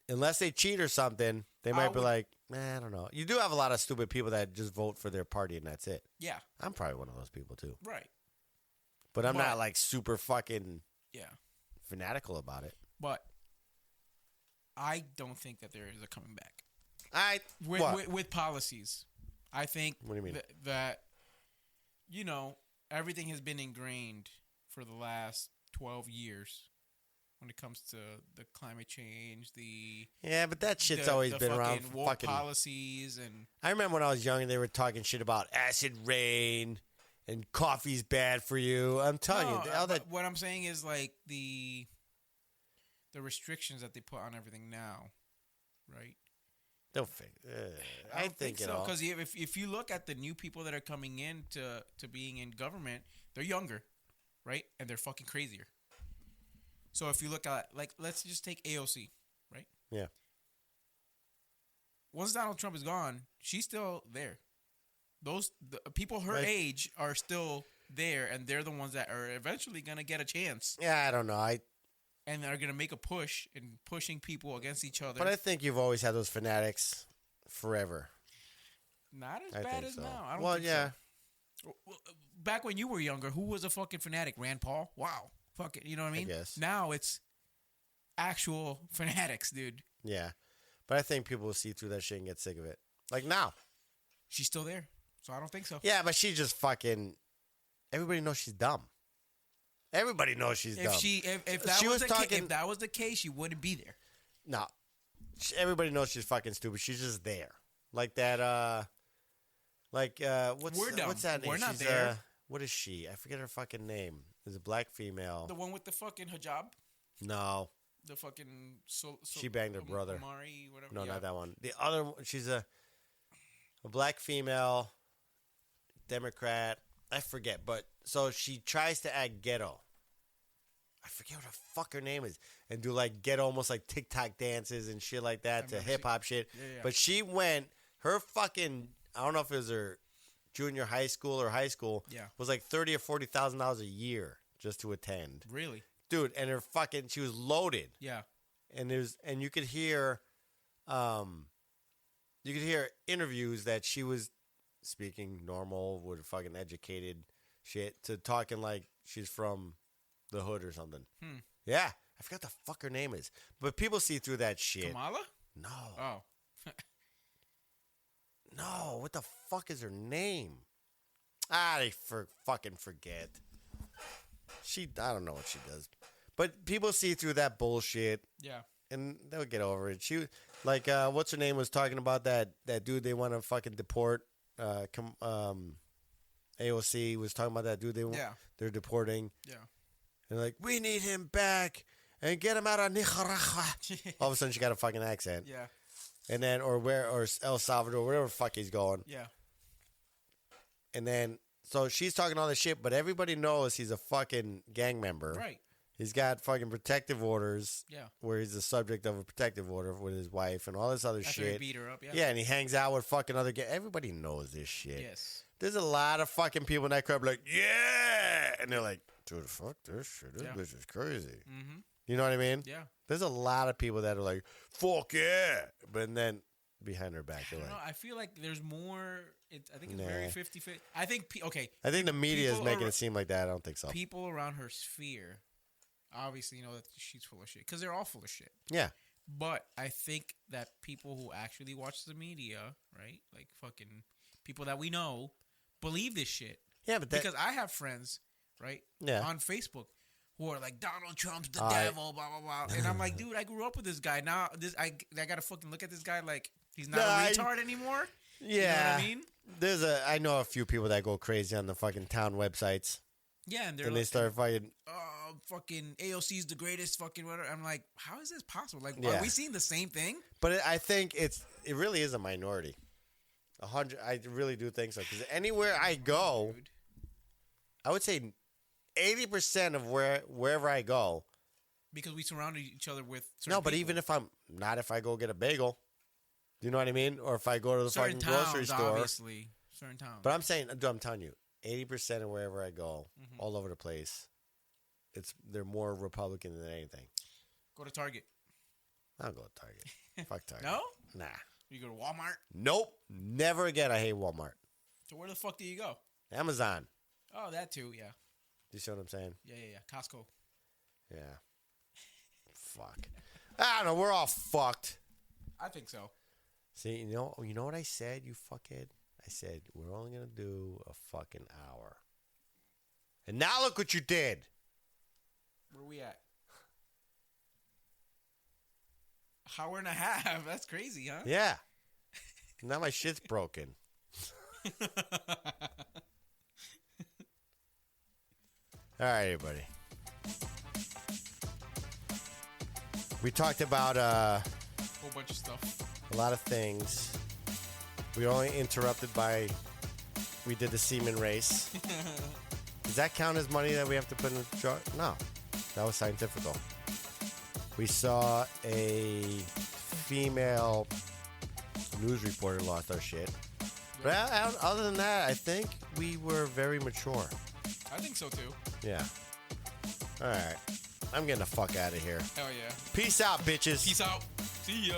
unless they cheat or something, they might be like, I don't know. You do have a lot of stupid people that just vote for their party and that's it. Yeah. I'm probably one of those people too. Right. But I'm not like super fucking fanatical about it. But I don't think that there is a coming back. With policies. I think what do you mean? That everything has been ingrained for the last 12 years when it comes to the climate change, but that shit's always been around. Fucking policies and I remember when I was young and they were talking shit about acid rain and coffee's bad for you. I'm telling you, what I'm saying is like the restrictions that they put on everything now, right? Don't think. I think so because if you look at the new people that are coming in to being in government, they're younger, right? And they're fucking crazier. So if you look at let's just take AOC, right? Yeah. Once Donald Trump is gone, she's still there. The people her age are still there, and they're the ones that are eventually gonna get a chance. Yeah, I don't know. And they're gonna make a push in pushing people against each other. But I think you've always had those fanatics forever. Not as bad as now. I don't think so. Back when you were younger, who was a fucking fanatic? Rand Paul? Wow. Fuck it. You know what I mean? I guess. Now it's actual fanatics, dude. Yeah. But I think people will see through that shit and get sick of it. Like now. She's still there. So I don't think so. Yeah, but she just fucking... Everybody knows she's dumb. Everybody knows she's dumb. If that was the case, she wouldn't be there. No. Everybody knows she's fucking stupid. She's just there. Like that, what's that name? We're not she's, there. What is she? I forget her fucking name. It's a black female. The one with the fucking hijab? No. The fucking... she banged her brother. Omari, whatever. No, not that one. The other one, she's a black female, Democrat. I forget, but so she tries to act ghetto. I forget what the fuck her name is. And do like ghetto, almost like TikTok dances and shit like that to hip hop shit. Yeah. But she went, her fucking, I don't know if it was her junior high school or high school, was like $30,000 or $40,000 a year just to attend. Really? Dude, and her fucking, she was loaded. Yeah. And you could hear, interviews that she was speaking normal with fucking educated shit to talking like she's from the hood or something. Yeah. I forgot the fuck her name is. But people see through that shit. Kamala? No. Oh. No. What the fuck is her name? I fucking forget. I don't know what she does. But people see through that bullshit. Yeah. And they'll get over it. She, like, what's her name was talking about that dude they want to fucking deport. AOC was talking about that dude they're deporting. Yeah. And like, we need him back and get him out of Nicaragua. All of a sudden she got a fucking accent. Yeah. And then, or El Salvador, wherever the fuck he's going. Yeah. And then, so she's talking all this shit, but everybody knows he's a fucking gang member. Right. He's got fucking protective orders. Yeah. Where he's the subject of a protective order with his wife and all this other After shit. he beat her up, yeah. Yeah, and he hangs out with fucking other gang. Everybody knows this shit. Yes. There's a lot of fucking people in that club like, yeah! And they're like, dude, fuck this shit. This bitch is crazy. Mm-hmm. You know what I mean? Yeah. There's a lot of people that are like, fuck yeah! But then behind her back, they're like... I feel like there's more... I think it's very 50-50. I think... I think the media is making it seem like that. I don't think so. People around her sphere obviously know that she's full of shit. Because they're all full of shit. Yeah. But I think that people who actually watch the media, right? Like fucking people that we know... believe this shit. Yeah, but because I have friends, right? Yeah. On Facebook who are like, Donald Trump's the devil, blah blah blah. And I'm like, dude, I grew up with this guy. Now I gotta fucking look at this guy like he's not a retard anymore. Yeah. You know what I mean? I know a few people that go crazy on the fucking town websites. Yeah, and they start fighting. Fucking AOC's the greatest. Fucking whatever. I'm like, how is this possible? Like, are we seeing the same thing? But I think it really is a minority. 100. I really do think so. Because anywhere I go, I would say 80% of wherever I go. Because we surrounded each other with no, but even if I go get a bagel, do you know what I mean? Or if I go to the fucking grocery store, obviously, certain towns. But I'm telling you, 80% of wherever I go, all over the place, they're more Republican than anything. Go to Target. I'll go to Target. Fuck Target. No? Nah. You go to Walmart? Nope. Never again. I hate Walmart. So where the fuck do you go? Amazon. Oh, that too, yeah. Do you see what I'm saying? Yeah. Costco. Yeah. Fuck. I don't know. We're all fucked. I think so. See, you know what I said, you fuckhead? I said, we're only going to do a fucking hour. And now look what you did. Where we at? Hour and a half. That's crazy, huh? Yeah. Now my shit's broken. All right, everybody. We talked about a whole bunch of stuff. A lot of things. We were only interrupted by we did the semen race. Does that count as money that we have to put in the jar? No. That was scientifical. We saw a female news reporter lost our shit. But other than that, I think we were very mature. I think so too. Yeah. All right. I'm getting the fuck out of here. Hell yeah. Peace out, bitches. Peace out. See ya.